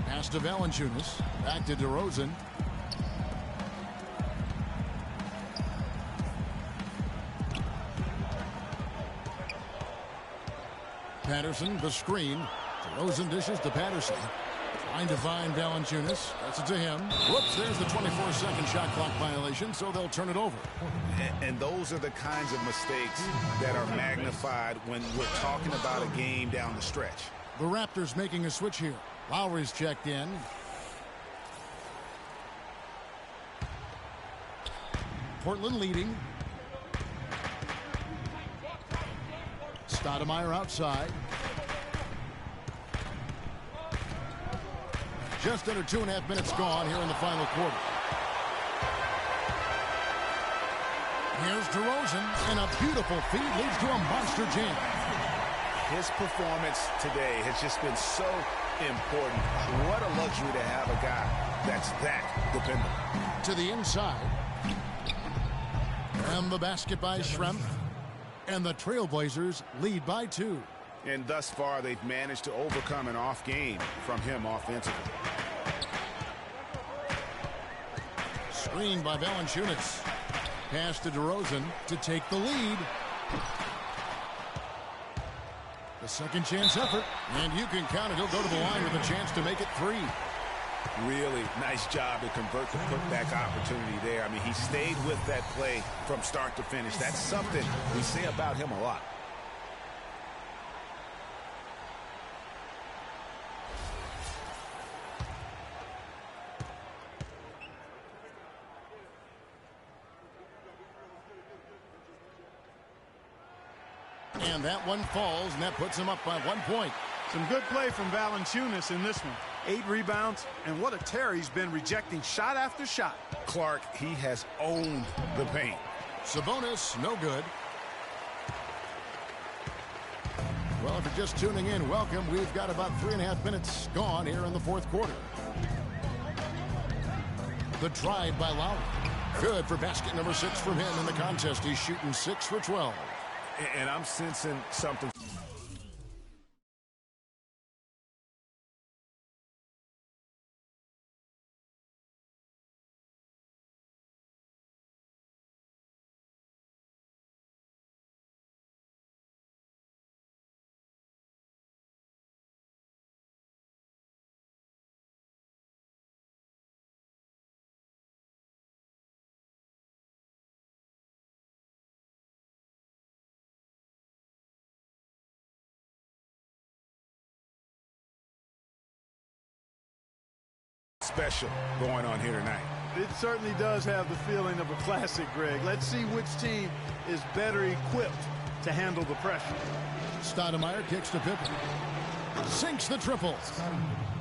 Speaker 1: Pass to Valanciunas. Back to DeRozan. Patterson, the screen. DeRozan dishes to Patterson. Trying to find Valanciunas. That's it to him. Whoops, there's the 24-second shot clock violation, so they'll turn it over.
Speaker 3: And those are the kinds of mistakes that are magnified when we're talking about a game down the stretch.
Speaker 1: The Raptors making a switch here. Lowry's checked in. Portland leading. Stoudemire outside. Just under 2.5 minutes gone here in the final quarter. Here's DeRozan, and a beautiful feed leads to a monster jam.
Speaker 3: His performance today has just been so important. What a luxury to have a guy that's that dependable.
Speaker 1: To the inside. And the basket by Schrempf. And the Trailblazers lead by 2.
Speaker 3: And thus far, they've managed to overcome an off game from him offensively.
Speaker 1: Screen by Valanciunas. Pass to DeRozan to take the lead. The second chance effort. And you can count it. He'll go to the line with a chance to make it 3.
Speaker 3: Really nice job to convert the putback opportunity there. I mean, he stayed with that play from start to finish. That's something we say about him a lot.
Speaker 1: And that one falls, and that puts him up by 1 point.
Speaker 4: Some good play from Valanciunas in this one. 8 rebounds, and what a tear he's been rejecting shot after shot.
Speaker 3: Clark, he has owned the paint.
Speaker 1: Sabonis, no good. Well, if you're just tuning in, welcome. We've got about 3.5 minutes gone here in the fourth quarter. The drive by Lowry. Good for basket number 6 from him in the contest. He's shooting 6 for 12.
Speaker 3: And I'm sensing something. Special going on here tonight.
Speaker 4: It certainly does have the feeling of a classic, Greg. Let's see which team is better equipped to handle the pressure.
Speaker 1: Stoudemire kicks to Pippen. Sinks the triple.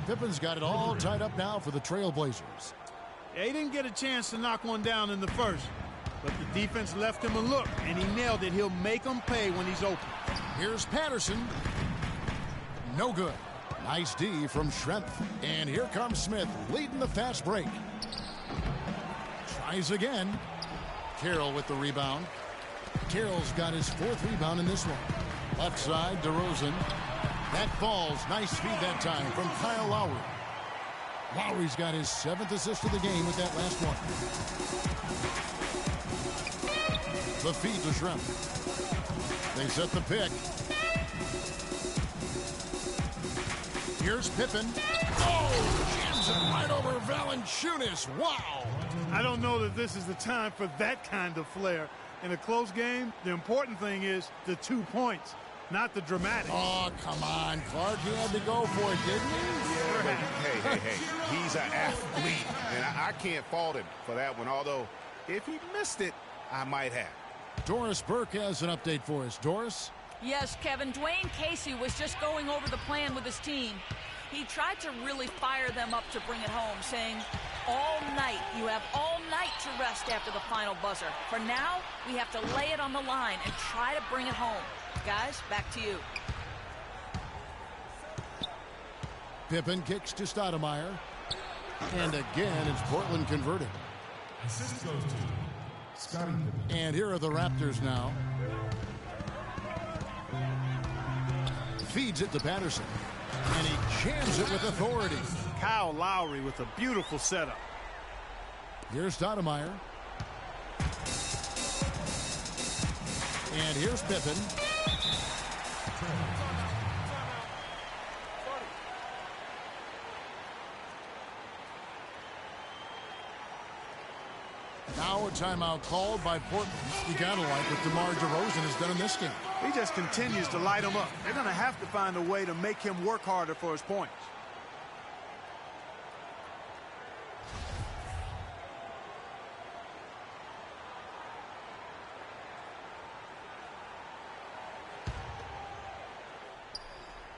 Speaker 1: Pippen's got it all tied up now for the Trailblazers.
Speaker 4: They didn't get a chance to knock one down in the first, but the defense left him a look, and he nailed it. He'll make them pay when he's open.
Speaker 1: Here's Patterson. No good. Nice D from Schrempf. And here comes Smith leading the fast break. Tries again. Carroll with the rebound. Carroll's got his 4th rebound in this one. Left side, DeRozan. That falls. Nice feed that time from Kyle Lowry. Lowry's got his 7th assist of the game with that last one. The feed to Schrempf. They set the pick. Here's Pippen. Oh, jams it right over Valanciunas. Wow.
Speaker 4: I don't know that this is the time for that kind of flair. In a close game, the important thing is the 2 points, not the dramatic.
Speaker 1: Oh, come on, Clark. He had to go for it, didn't he?
Speaker 3: Yeah, but hey. He's an athlete, and I can't fault him for that one. Although, if he missed it, I might have.
Speaker 1: Doris Burke has an update for us. Doris?
Speaker 5: Yes, Kevin, Dwayne Casey was just going over the plan with his team. He tried to really fire them up to bring it home, saying, all night, you have all night to rest after the final buzzer. For now, we have to lay it on the line and try to bring it home. Guys, back to you.
Speaker 1: Pippen kicks to Stoudemire. And again, it's Portland converted.
Speaker 6: Assist goes to Scottie Pippen.
Speaker 1: And here are the Raptors now. Feeds it to Patterson. And he jams it with authority.
Speaker 4: Kyle Lowry with a beautiful setup.
Speaker 1: Here's Stoudemire. And here's Pippen. Now a timeout called by Portland. You gotta like what DeMar DeRozan has done in this game.
Speaker 4: He just continues to light them up. They're going to have to find a way to make him work harder for his points.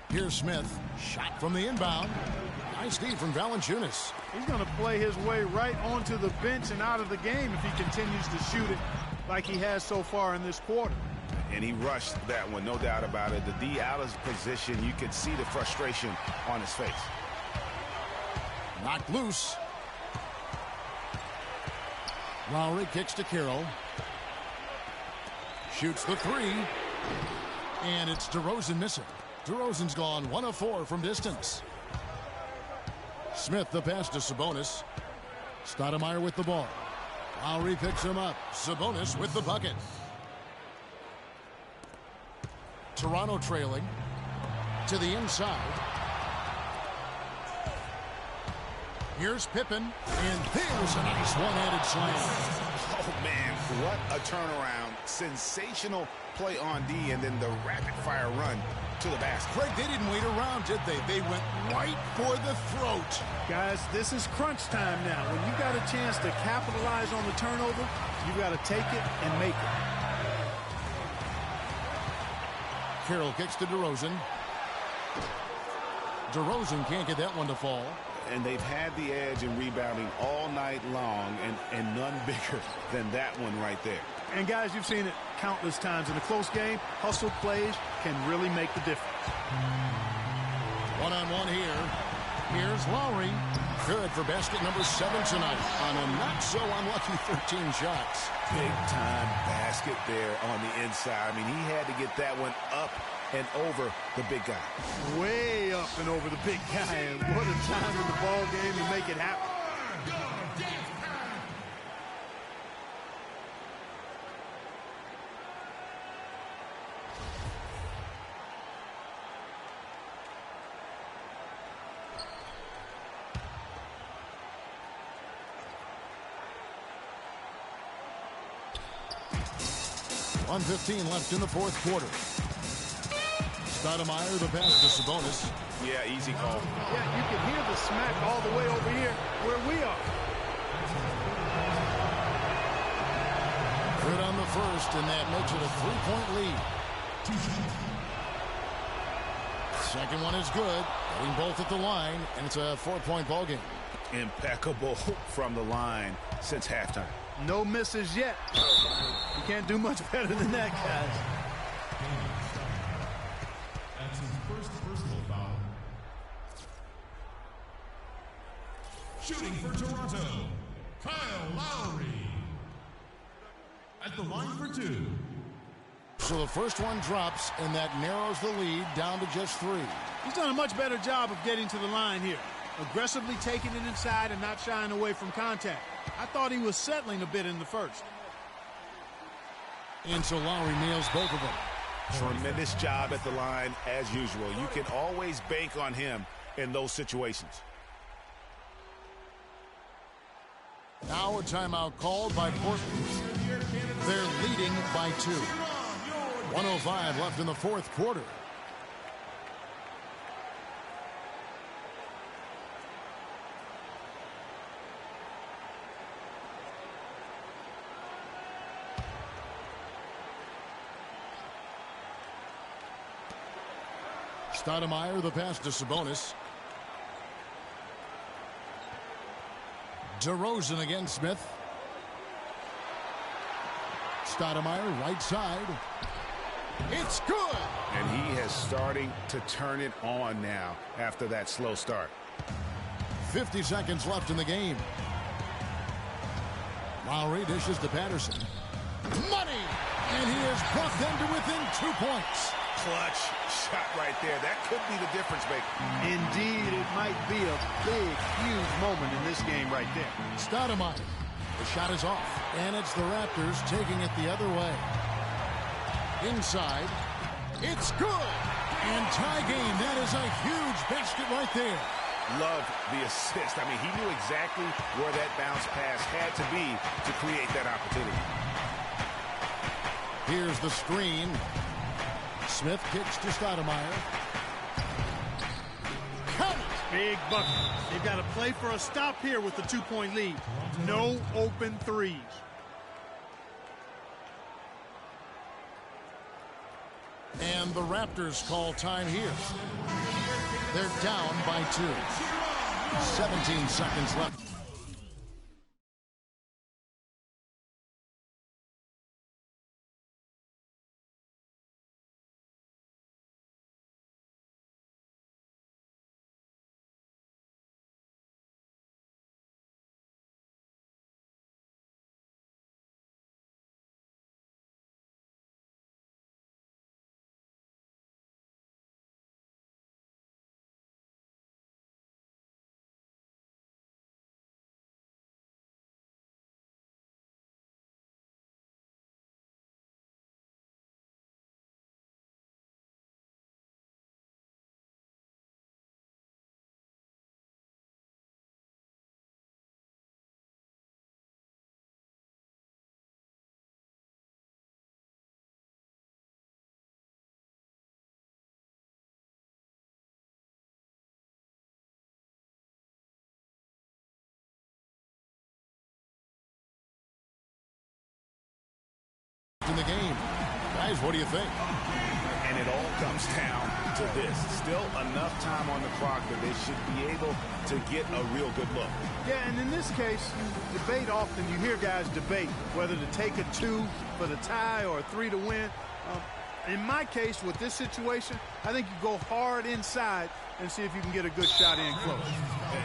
Speaker 1: Here's Smith. Shot from the inbound. Nice D from Valanciunas.
Speaker 4: He's going to play his way right onto the bench and out of the game if he continues to shoot it like he has so far in this quarter.
Speaker 3: And he rushed that one, no doubt about it. The D out of position, you could see the frustration on his face.
Speaker 1: Knocked loose. Lowry kicks to Carroll. Shoots the three. And it's DeRozan missing. DeRozan's gone 1 of 4 from distance. Smith the pass to Sabonis. Stoudemire with the ball. Lowry picks him up. Sabonis with the bucket. Toronto trailing to the inside. Here's Pippen, and there's a nice one-handed slam.
Speaker 3: Oh, man, what a turnaround. Sensational play on D, and then the rapid-fire run to the basket.
Speaker 1: Craig, they didn't wait around, did they? They went right for the throat.
Speaker 4: Guys, this is crunch time now. When you got a chance to capitalize on the turnover, you got to take it and make it.
Speaker 1: Carroll kicks to DeRozan. DeRozan can't get that one to fall.
Speaker 3: And they've had the edge in rebounding all night long, and none bigger than that one right there.
Speaker 4: And guys, you've seen it countless times in a close game. Hustle plays can really make the difference.
Speaker 1: One-on-one here. Here's Lowry. Good for basket number 7 tonight on a not-so-unlucky 13 shots.
Speaker 3: Big-time basket there on the inside. I mean, he had to get that one up and over the big guy.
Speaker 4: Way up and over the big guy. And what a time in the ball game to make it happen.
Speaker 1: .115 left in the fourth quarter. Stoudemire the pass to Sabonis.
Speaker 3: Yeah, easy call.
Speaker 4: Yeah, you can hear the smack all the way over here where we are.
Speaker 1: Good on the first, and that makes it a 3-point lead. Second one is good. Getting both at the line, and it's a 4-point ball game.
Speaker 3: Impeccable from the line since halftime.
Speaker 4: No misses yet. You can't do much better than that, guys.
Speaker 6: That's his first personal foul. Shooting for Toronto, Kyle Lowry. At the line for 2.
Speaker 1: So the first one drops, and that narrows the lead down to just 3.
Speaker 4: He's done a much better job of getting to the line here. Aggressively taking it inside and not shying away from contact. I thought he was settling a bit in the first.
Speaker 1: And so Lowry nails both of them.
Speaker 3: Tremendous job at the line as usual. You can always bank on him in those situations.
Speaker 1: Now a timeout called by Portland. They're leading by 2. 1:05 left in the fourth quarter. Stoudemire the pass to Sabonis. DeRozan against Smith. Stoudemire right side. It's good.
Speaker 3: And he is starting to turn it on now after that slow start.
Speaker 1: 50 seconds left in the game. Lowry dishes to Patterson. Money! And he has brought them to within 2 points.
Speaker 3: Clutch shot right there. That could be the difference maker.
Speaker 4: Indeed, it might be a big, huge moment in this game right there.
Speaker 1: Stoudemire. The shot is off. And it's the Raptors taking it the other way. Inside. It's good. And tie game. That is a huge basket right there.
Speaker 3: Loved the assist. I mean, he knew exactly where that bounce pass had to be to create that opportunity.
Speaker 1: Here's the screen. Smith kicks to Stoudemire. Count it.
Speaker 4: Big bucket. They've got to play for a stop here with the 2-point lead. No open threes.
Speaker 1: And the Raptors call time here. They're down by 2. 17 seconds left. In the game. Guys, what do you think?
Speaker 3: And it all comes down to this. Still enough time on the clock that they should be able to get a real good look.
Speaker 4: Yeah, and in this case, you debate often. You hear guys debate whether to take a 2 for the tie or a 3 to win. In my case, with this situation, I think you go hard inside and see if you can get a good shot in close.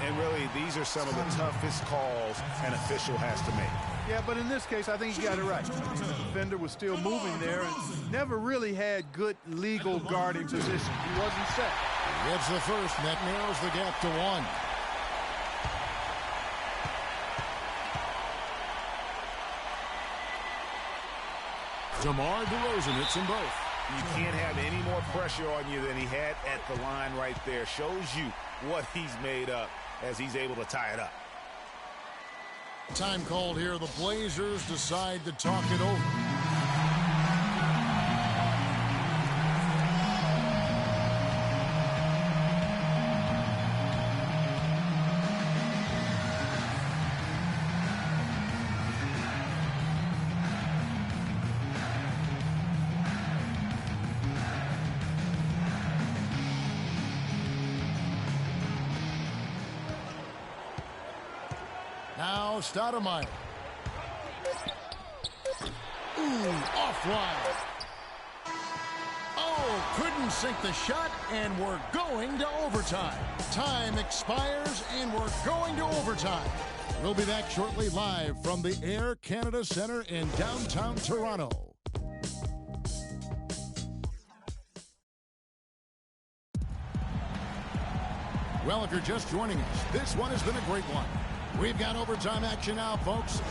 Speaker 3: And really, these are some of the toughest calls an official has to make.
Speaker 4: Yeah, but in this case, I think he got it right. The defender was still moving there and never really had good legal guarding position. He wasn't set.
Speaker 1: Gets the first, and that narrows the gap to 1. DeMar DeRozan hits them both.
Speaker 3: You can't have any more pressure on you than he had at the line right there. Shows you what he's made up as he's able to tie it up.
Speaker 1: Time called here. The Blazers decide to talk it over. Now Stoudemire. Ooh, offline. Oh, couldn't sink the shot, and we're going to overtime. Time expires, and we're going to overtime. We'll be back shortly live from the Air Canada Centre in downtown Toronto. Well, if you're just joining us, this one has been a great one. We've got overtime action now, folks.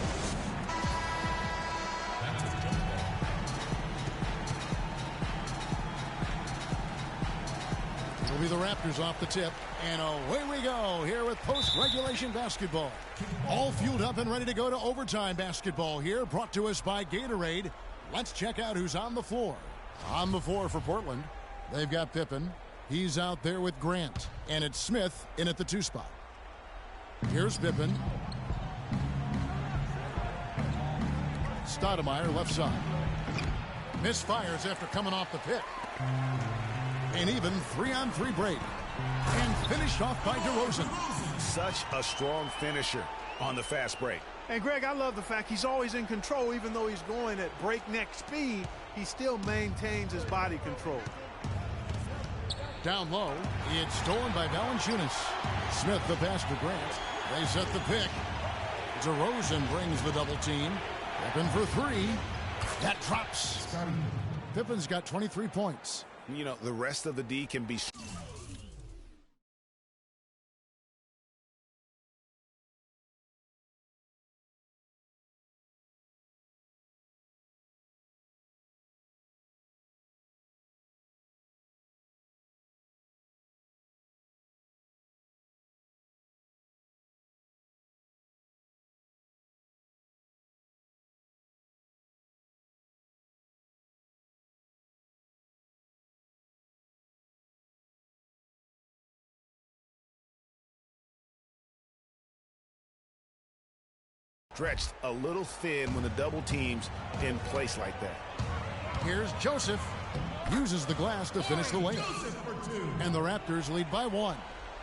Speaker 1: It'll be the Raptors off the tip. And away we go here with post-regulation basketball. All fueled up and ready to go to overtime basketball here, brought to us by Gatorade. Let's check out who's on the floor. On the floor for Portland, they've got Pippen. He's out there with Grant. And it's Smith in at the 2 spot. Here's Pippen. Stoudemire left side. Misfires after coming off the pick. An even 3-on-3 break. And finished off by DeRozan.
Speaker 3: Such a strong finisher on the fast break.
Speaker 4: And, Greg, I love the fact he's always in control, even though he's going at breakneck speed. he still maintains his body control.
Speaker 1: Down low, it's stolen by Valanciunas. Smith the pass to Grant. They set the pick. DeRozan brings the double team. Pippen for three. That drops. Pippen's got 23 points.
Speaker 3: You know, the rest of the D can be... stretched a little thin when the double team's in place like that.
Speaker 1: Here's Joseph. Uses the glass to finish the layup. And the Raptors lead by 1.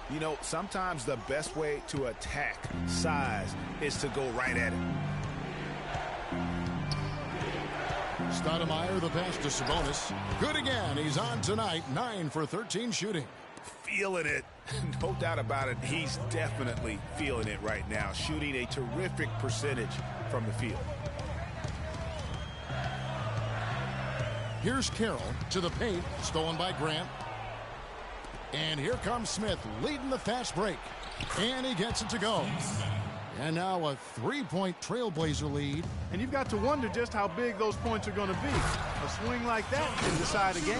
Speaker 3: You know, sometimes the best way to attack size is to go right at it.
Speaker 1: Stoudemire the pass to Sabonis. Good again. He's on tonight. 9 for 13 shooting.
Speaker 3: Feeling it. No doubt about it. He's definitely feeling it right now. Shooting a terrific percentage from the field.
Speaker 1: Here's Carroll to the paint. Stolen by Grant. And here comes Smith leading the fast break. And he gets it to go. And now a 3-point Trailblazer lead.
Speaker 4: And you've got to wonder just how big those points are going to be. A swing like that can decide a game.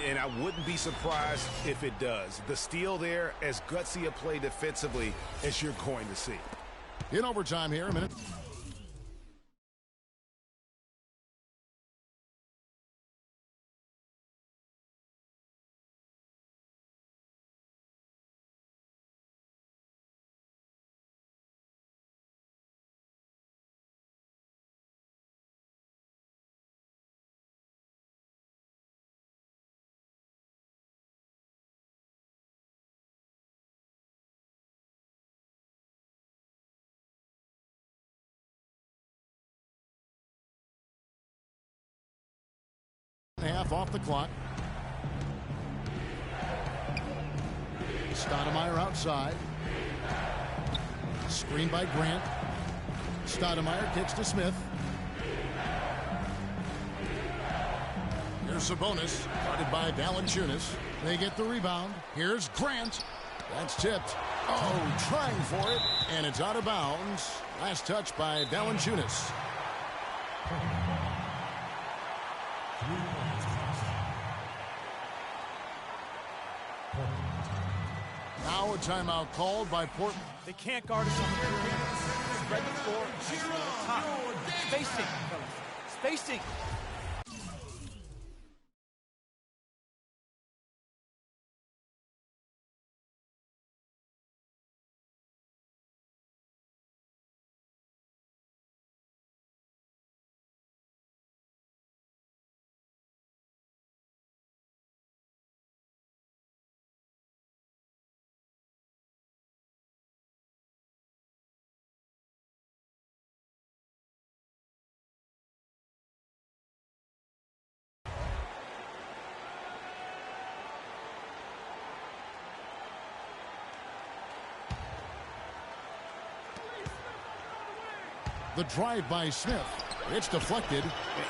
Speaker 3: And I wouldn't be surprised if it does. The steal there, as gutsy a play defensively as you're going to see.
Speaker 1: In overtime here, a minute. Half off the clock. Stoudemire outside. Screen by Grant. Stoudemire kicks to Smith. Here's Sabonis, guarded by Valanciunas. They get the rebound. Here's Grant. That's tipped. Oh, trying for it, and it's out of bounds. Last touch by Valanciunas. Now a timeout called by Portland.
Speaker 7: They can't guard us on the perimeter. Spread the floor. Top. Spacing, fellas. Spacing.
Speaker 1: The drive by Smith. It's deflected.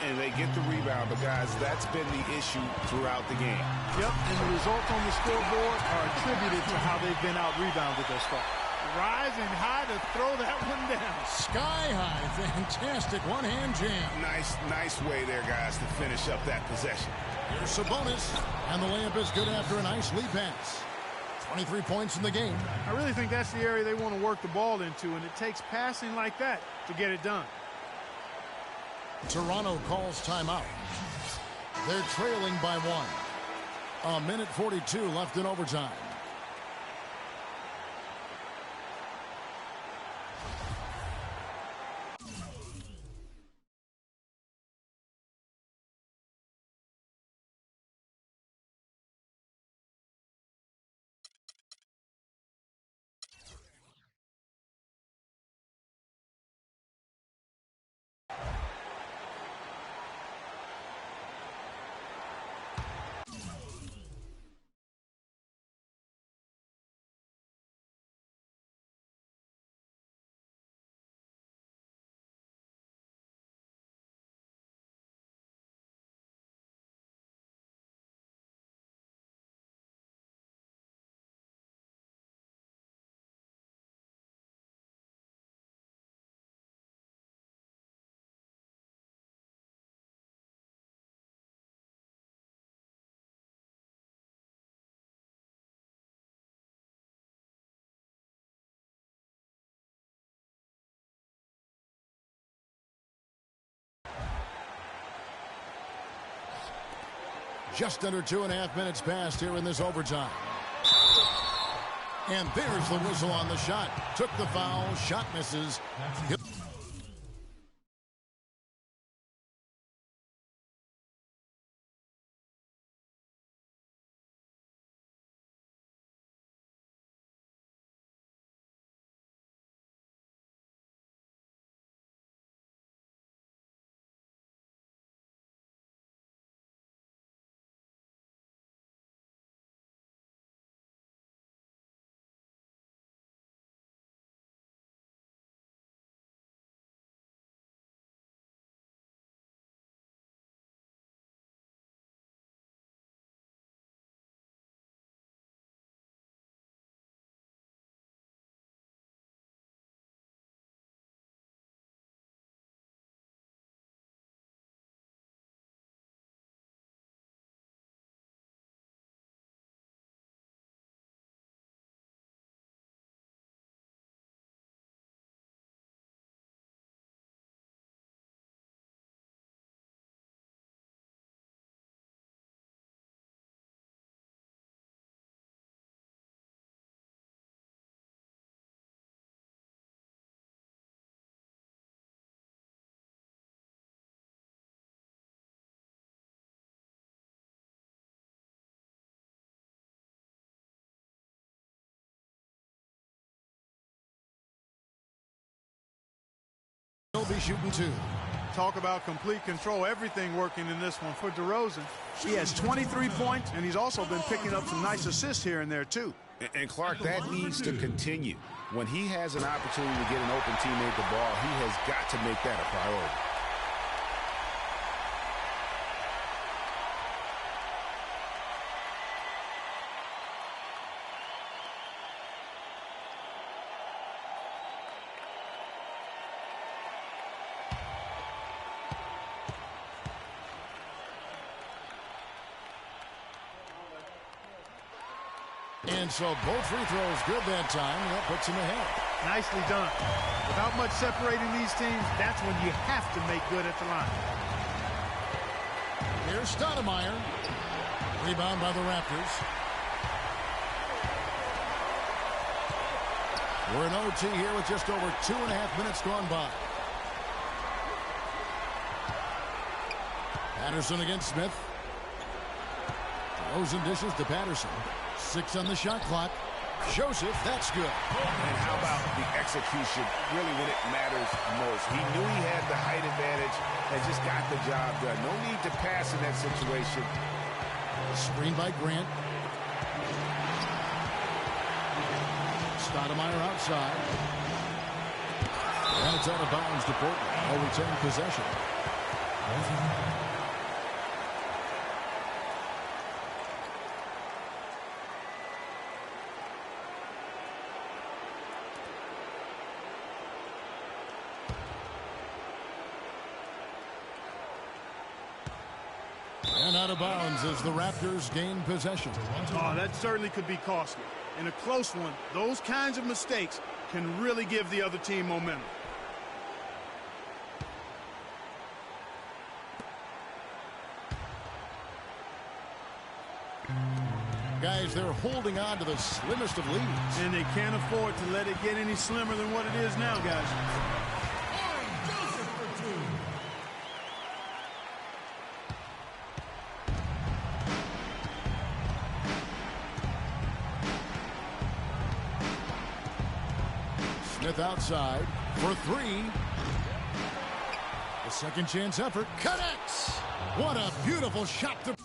Speaker 3: And they get the rebound, but guys, that's been the issue throughout the game.
Speaker 4: Yep, and the results on the scoreboard are attributed to how they've been out-rebounded thus far. Rising high to throw that one down.
Speaker 1: Sky high. Fantastic one-hand jam.
Speaker 3: Nice way there, guys, to finish up that possession.
Speaker 1: Here's Sabonis. And the layup is good after a nice lead pass. 23 points in the game.
Speaker 4: I really think that's the area they want to work the ball into, and it takes passing like that to get it done.
Speaker 1: Toronto calls timeout. They're trailing by 1. 1:42 left in overtime. Just under 2.5 minutes passed here in this overtime. And there's the whistle on the shot. Took the foul. Shot misses. He'll be shooting 2.
Speaker 4: Talk about complete control. Everything working in this one for DeRozan. He has 23 points, and he's also been picking up some nice assists here and there, too.
Speaker 3: And Clark, that needs to continue. When he has an opportunity to get an open teammate the ball, he has got to make that a priority.
Speaker 1: And so both free throws good that time. That puts him ahead.
Speaker 4: Nicely done. Without much separating these teams, that's when you have to make good at the line.
Speaker 1: Here's Stoudemire. Rebound by the Raptors. We're in OT here with just over 2.5 minutes gone by. Patterson against Smith. DeRozan dishes to Patterson. 6 on the shot clock. Joseph, that's good.
Speaker 3: And how about the execution, really when it matters most? He knew he had the height advantage and just got the job done. No need to pass in that situation.
Speaker 1: Screen by Grant. Stoudemire outside. And it's out of bounds to Portland. They'll retain possession. And out of bounds as the Raptors gain possession.
Speaker 4: Oh, that certainly could be costly. In a close one, those kinds of mistakes can really give the other team momentum.
Speaker 1: Guys, they're holding on to the slimmest of leads.
Speaker 4: And they can't afford to let it get any slimmer than what it is now, guys.
Speaker 1: Smith outside for 3. The second chance effort connects. What a beautiful shot to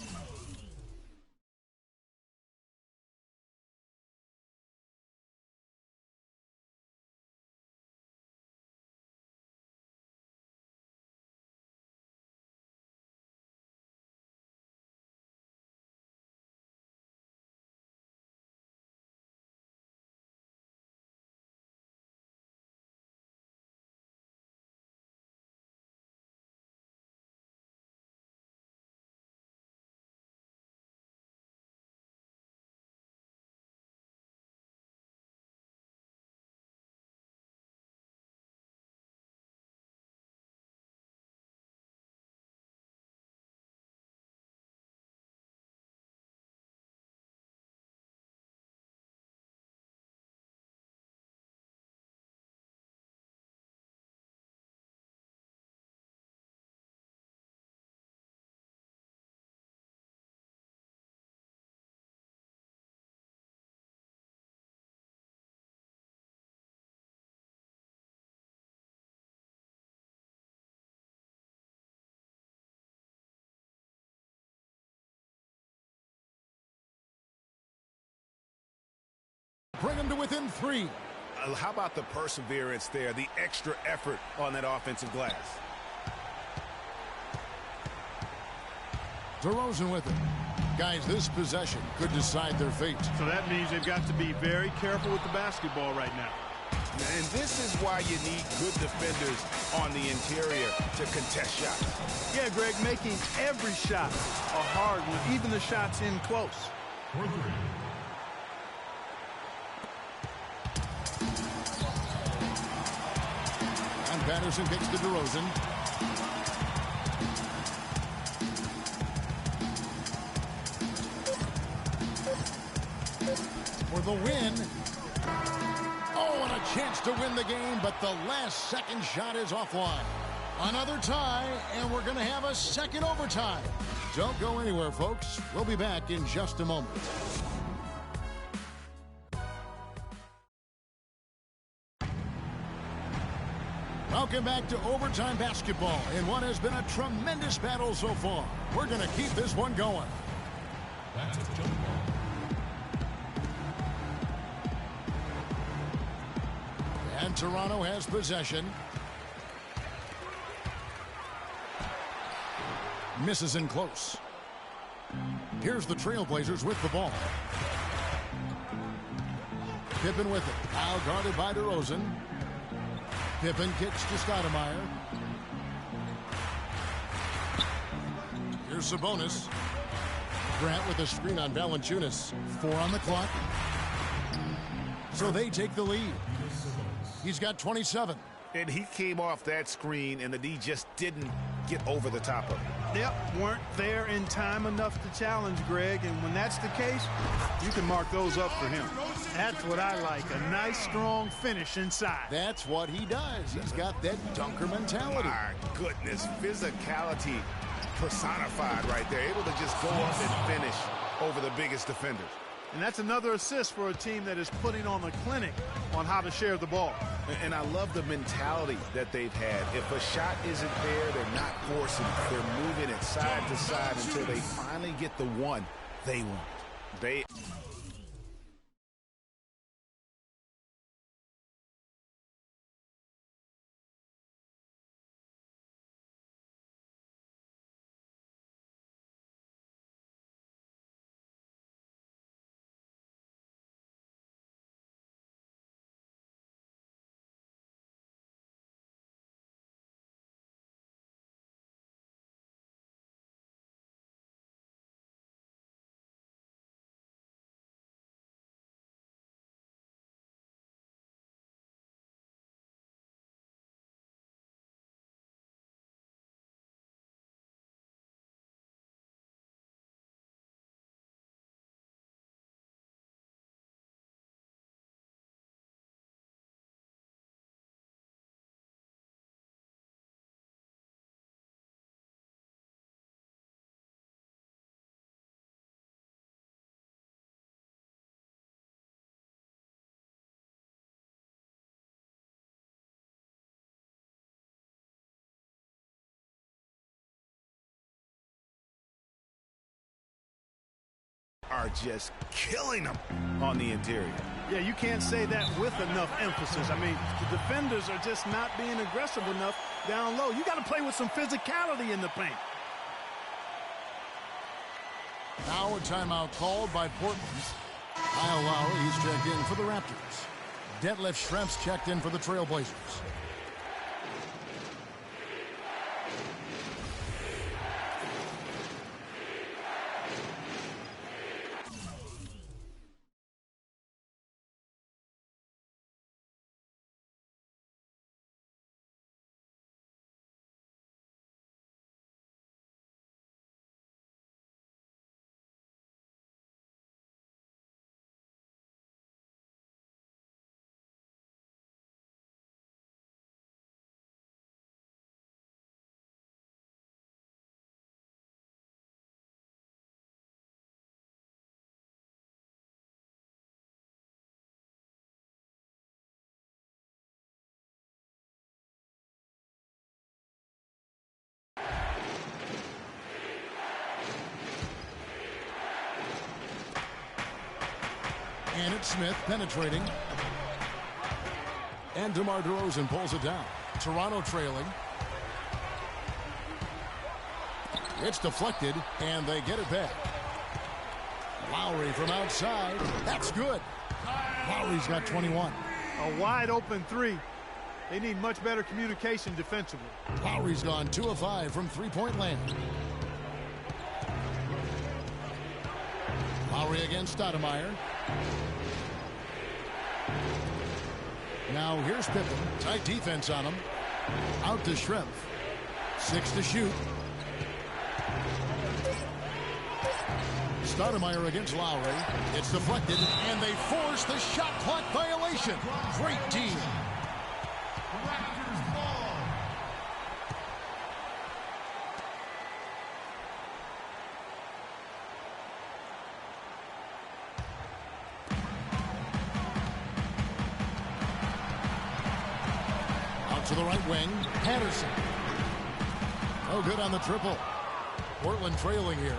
Speaker 1: bring them to within 3.
Speaker 3: How about the perseverance there, the extra effort on that offensive glass?
Speaker 1: DeRozan with it. Guys, this possession could decide their fate.
Speaker 4: So that means they've got to be very careful with the basketball right now.
Speaker 3: And this is why you need good defenders on the interior to contest shots.
Speaker 4: Yeah, Greg, making every shot a hard one, even the shots in close.
Speaker 1: And Patterson kicks to DeRozan. For the win. Oh, and a chance to win the game, but the last second shot is offline. Another tie, and we're going to have a second overtime. Don't go anywhere, folks. We'll be back in just a moment. Welcome back to overtime basketball in what has been a tremendous battle so far. We're going to keep this one going.
Speaker 6: That's a jump ball.
Speaker 1: And Toronto has possession. Misses in close. Here's the Trailblazers with the ball. Pippen with it. Now guarded by DeRozan. Pippen kicks to Stoudemire. Here's Sabonis. Grant with a screen on Valanciunas. 4 on the clock. So they take the lead. He's got 27.
Speaker 3: And he came off that screen, and the D just didn't get over the top of it.
Speaker 4: Yep, weren't there in time enough to challenge Greg, and when that's the case, you can mark those up for him. That's what I like, a nice, strong finish inside.
Speaker 1: That's what he does. He's got that dunker mentality.
Speaker 3: My goodness, physicality personified right there. Able to just go up and finish over the biggest defenders.
Speaker 4: And that's another assist for a team that is putting on a clinic on how to share the ball.
Speaker 3: And I love the mentality that they've had. If a shot isn't there, they're not forcing it. They're moving it side to side until they finally get the one they want. They are just killing them on the interior.
Speaker 4: Yeah, you can't say that with enough emphasis. I mean, the defenders are just not being aggressive enough down low. You got to play with some physicality in the paint.
Speaker 1: Now a timeout called by Portland. Kyle Lowry, he's checked in for the Raptors. Detlef Schrempf's checked in for the Trailblazers. And it's Smith penetrating. And DeMar DeRozan pulls it down. Toronto trailing. It's deflected, and they get it back. Lowry from outside. That's good. Lowry's got 21.
Speaker 4: A wide open three. They need much better communication defensively.
Speaker 1: Lowry's gone 2 of 5 from three-point land. Lowry against Stoudemire. Now here's Pippen. Tight defense on him. Out to Schrempf. 6 to shoot. Stoudemire against Lowry. It's deflected, and they force the shot clock violation. Great team.
Speaker 6: Raptors ball.
Speaker 1: Out to the right wing. Patterson. No good on the triple. Portland trailing here.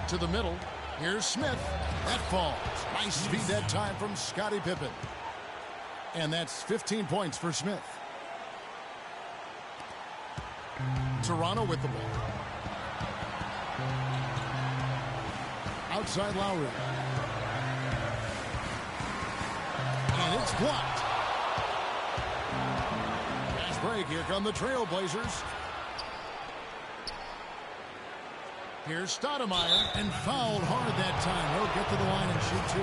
Speaker 1: To the middle. Here's Smith. That falls. Nice speed that time from Scottie Pippen. And that's 15 points for Smith. Toronto with the ball. Outside Lowry. And it's blocked. Fast break. Here come the Trailblazers. Here's Stoudemire, and fouled hard that time. He'll get to the line and shoot 2.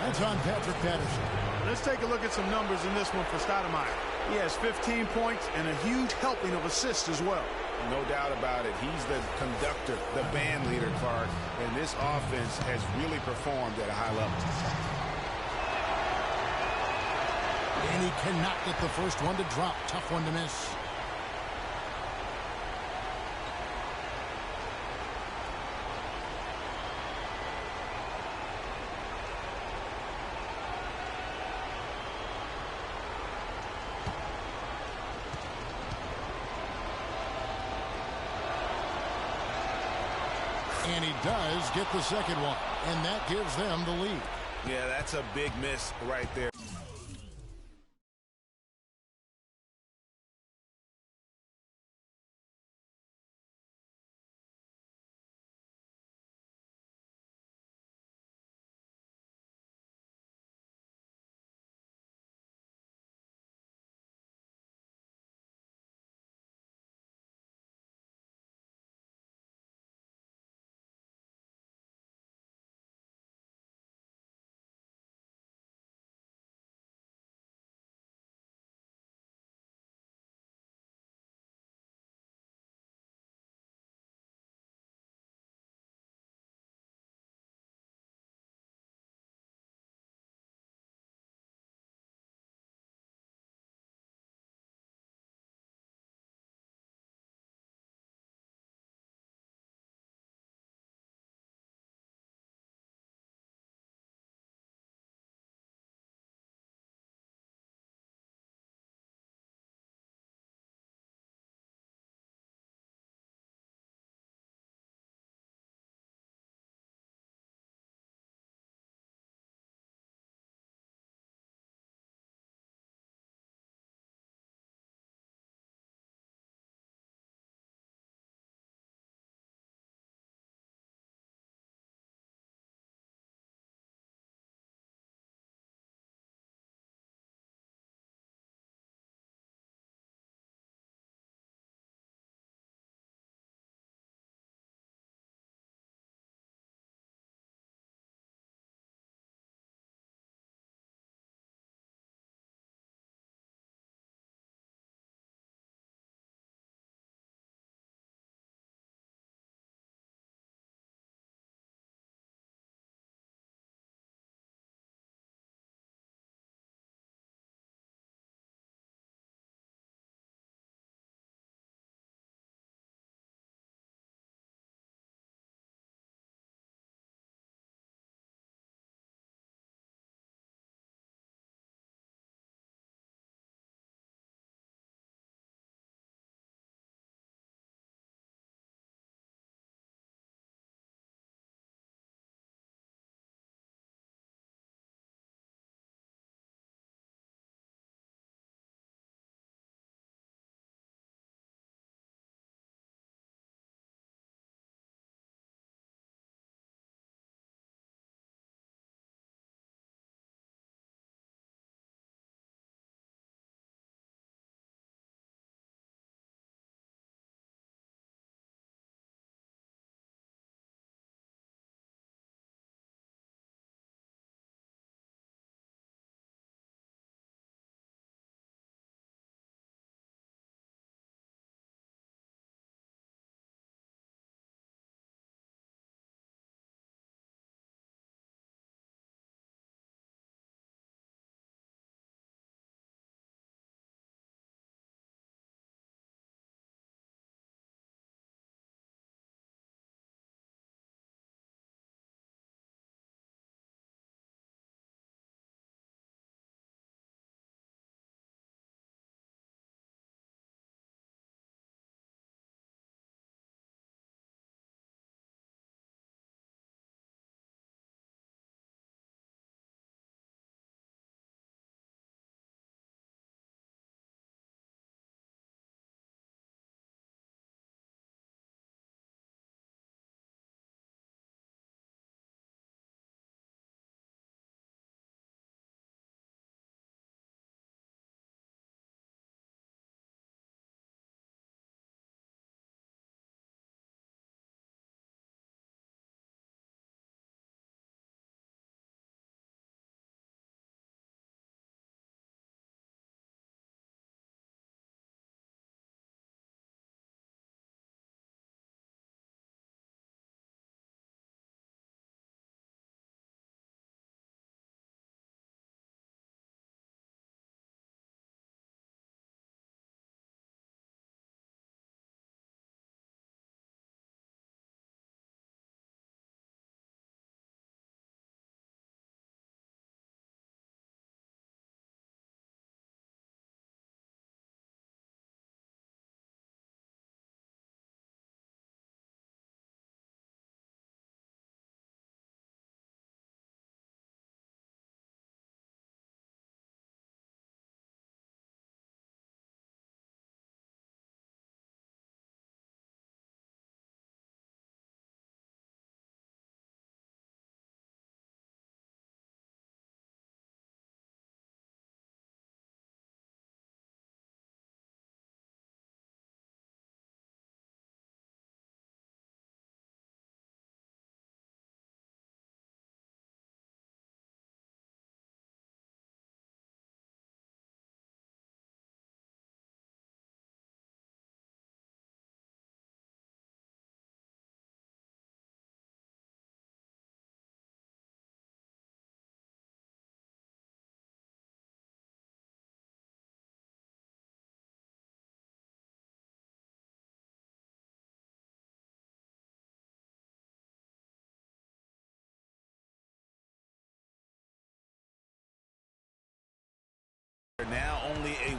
Speaker 1: That's on Patrick Patterson.
Speaker 4: Let's take a look at some numbers in this one for Stoudemire. He has 15 points and a huge helping of assists as well.
Speaker 3: No doubt about it. He's the conductor, the band leader, Clark, and this offense has really performed at a high level.
Speaker 1: And he cannot get the first one to drop. Tough one to miss. And he does get the second one. And that gives them the lead.
Speaker 3: Yeah, that's a big miss right there.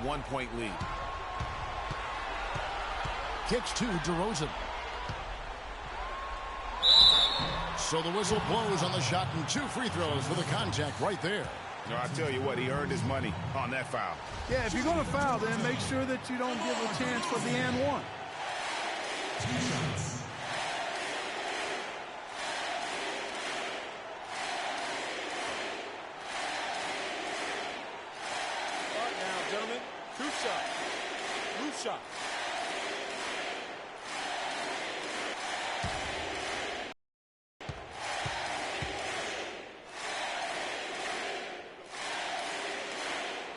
Speaker 3: 1-point lead.
Speaker 1: Kicks to DeRozan. So the whistle blows on the shot and 2 free throws for the contact right there.
Speaker 3: No, I tell you what, he earned his money on that foul.
Speaker 4: Yeah, if you're going to foul, then make sure that you don't give a chance for the and one.
Speaker 2: Start now, gentlemen. 2 shots. Loose shot.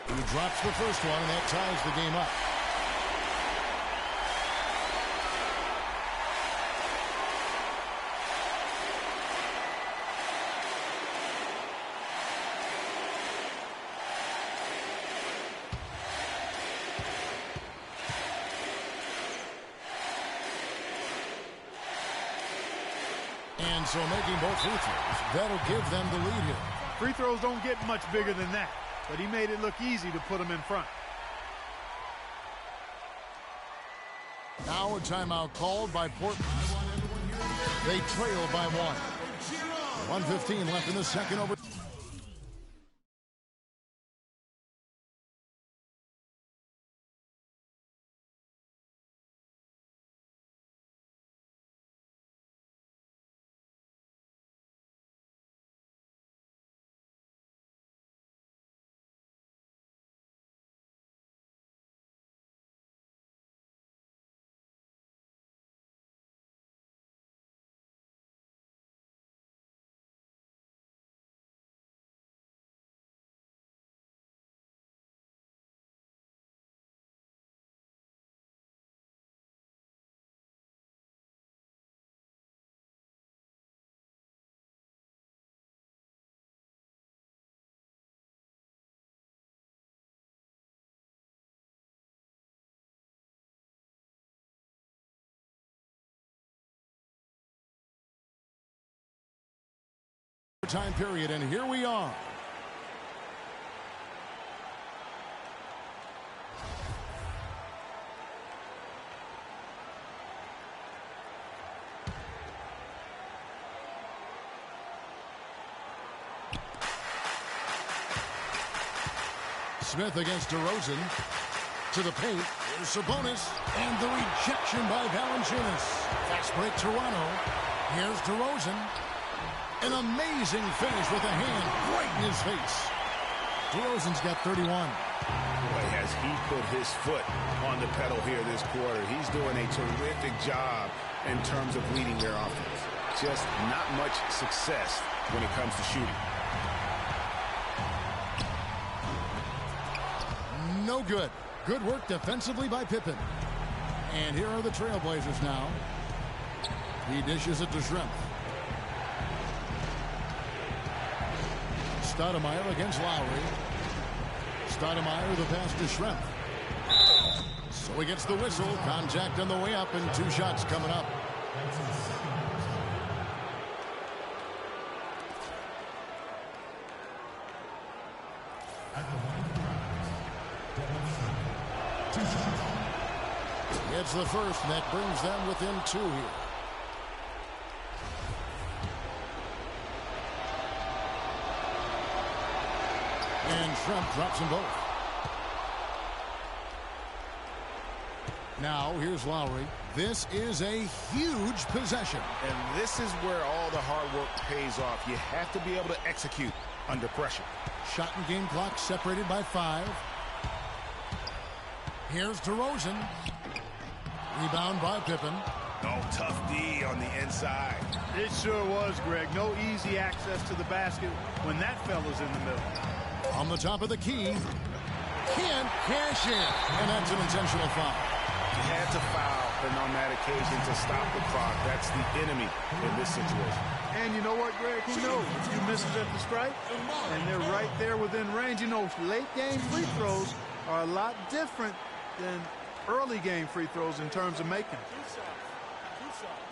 Speaker 1: He drops the first one, and that ties the game up. And so making both free throws, that'll give them the lead here.
Speaker 4: Free throws don't get much bigger than that, but he made it look easy to put them in front.
Speaker 1: Now a timeout called by Portland. They trail by 1. 1:15 left in the second over. Time period, and here we are. Smith against DeRozan. To the paint. Here's Sabonis. And the rejection by Valanciunas. Fast break Toronto. Here's DeRozan. An amazing finish with a hand right in his face. DeRozan's got 31.
Speaker 3: Boy, has he put his foot on the pedal here this quarter. He's doing a terrific job in terms of leading their offense. Just not much success when it comes to shooting.
Speaker 1: No good. Good work defensively by Pippen. And here are the Trailblazers now. He dishes it to Schrempf. Stoudemire against Lowry. Stoudemire the pass to Schrempf. So he gets the whistle. Contact on the way up and 2 shots coming up. It's the first, and that brings them within 2 here. And Schrempf drops them both. Now, here's Lowry. This is a huge possession.
Speaker 3: And this is where all the hard work pays off. You have to be able to execute under pressure.
Speaker 1: Shot and game clock separated by 5. Here's DeRozan. Rebound by Pippen.
Speaker 3: Oh, tough D on the inside.
Speaker 4: It sure was, Greg. No easy access to the basket when that fella's in the middle.
Speaker 1: On the top of the key. Can't cash in. And that's an intentional foul.
Speaker 3: He had to foul, and on that occasion to stop the clock. That's the enemy in this situation.
Speaker 4: And you know what, Greg? He knows if you miss it at the stripe, and they're right there within range. You know, late game free throws are a lot different than early game free throws in terms of making.
Speaker 2: 2 shots. 2 shots.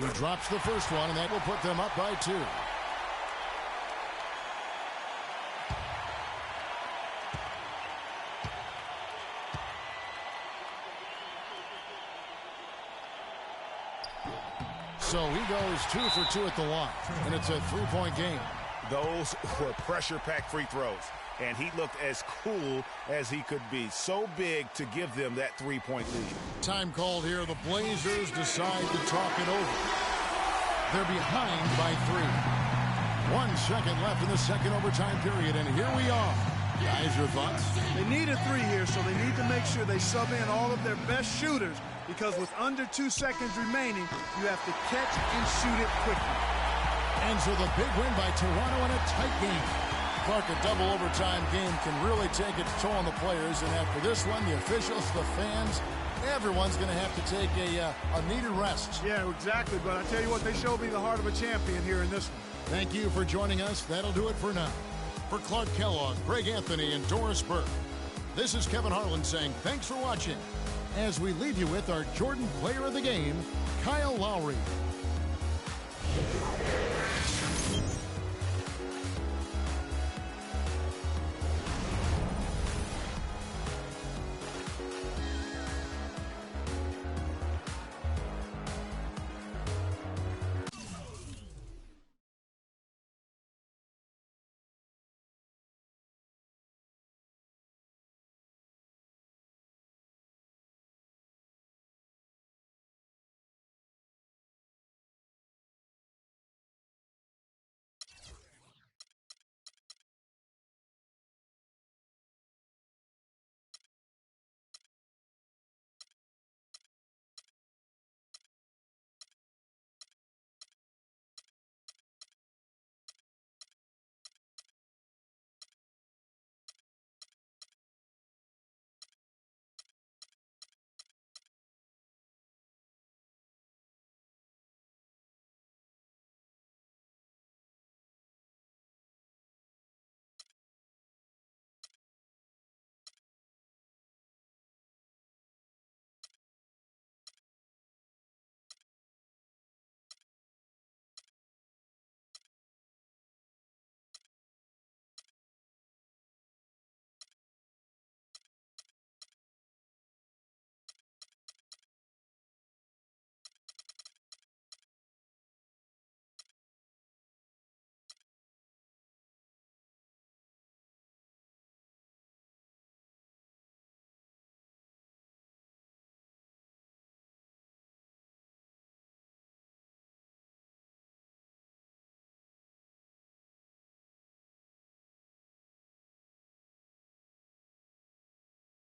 Speaker 1: He drops the first one, and that will put them up by 2. So he goes 2 for 2 at the line, and it's a 3-point game.
Speaker 3: Those were pressure-packed free throws, and he looked as cool as he could be. So big to give them that 3-point lead.
Speaker 1: Time called here. The Blazers decide to talk it over. They're behind by 3. 1 second left in the second overtime period, and here we are. Guys, your thoughts?
Speaker 4: They need a 3 here, so they need to make sure they sub in all of their best shooters, because with under 2 seconds remaining, you have to catch and shoot it quickly.
Speaker 1: And so the big win by Toronto in a tight game. Clark, a double overtime game can really take its toll on the players, and after this one, the officials, the fans, everyone's going to have to take a needed rest.
Speaker 4: Yeah, exactly, but I tell you what, they showed me the heart of a champion here in this one.
Speaker 1: Thank you for joining us. That'll do it for now. For Clark Kellogg, Greg Anthony, and Doris Burke, this is Kevin Harlan saying thanks for watching as we leave you with our Jordan Player of the Game, Kyle Lowry.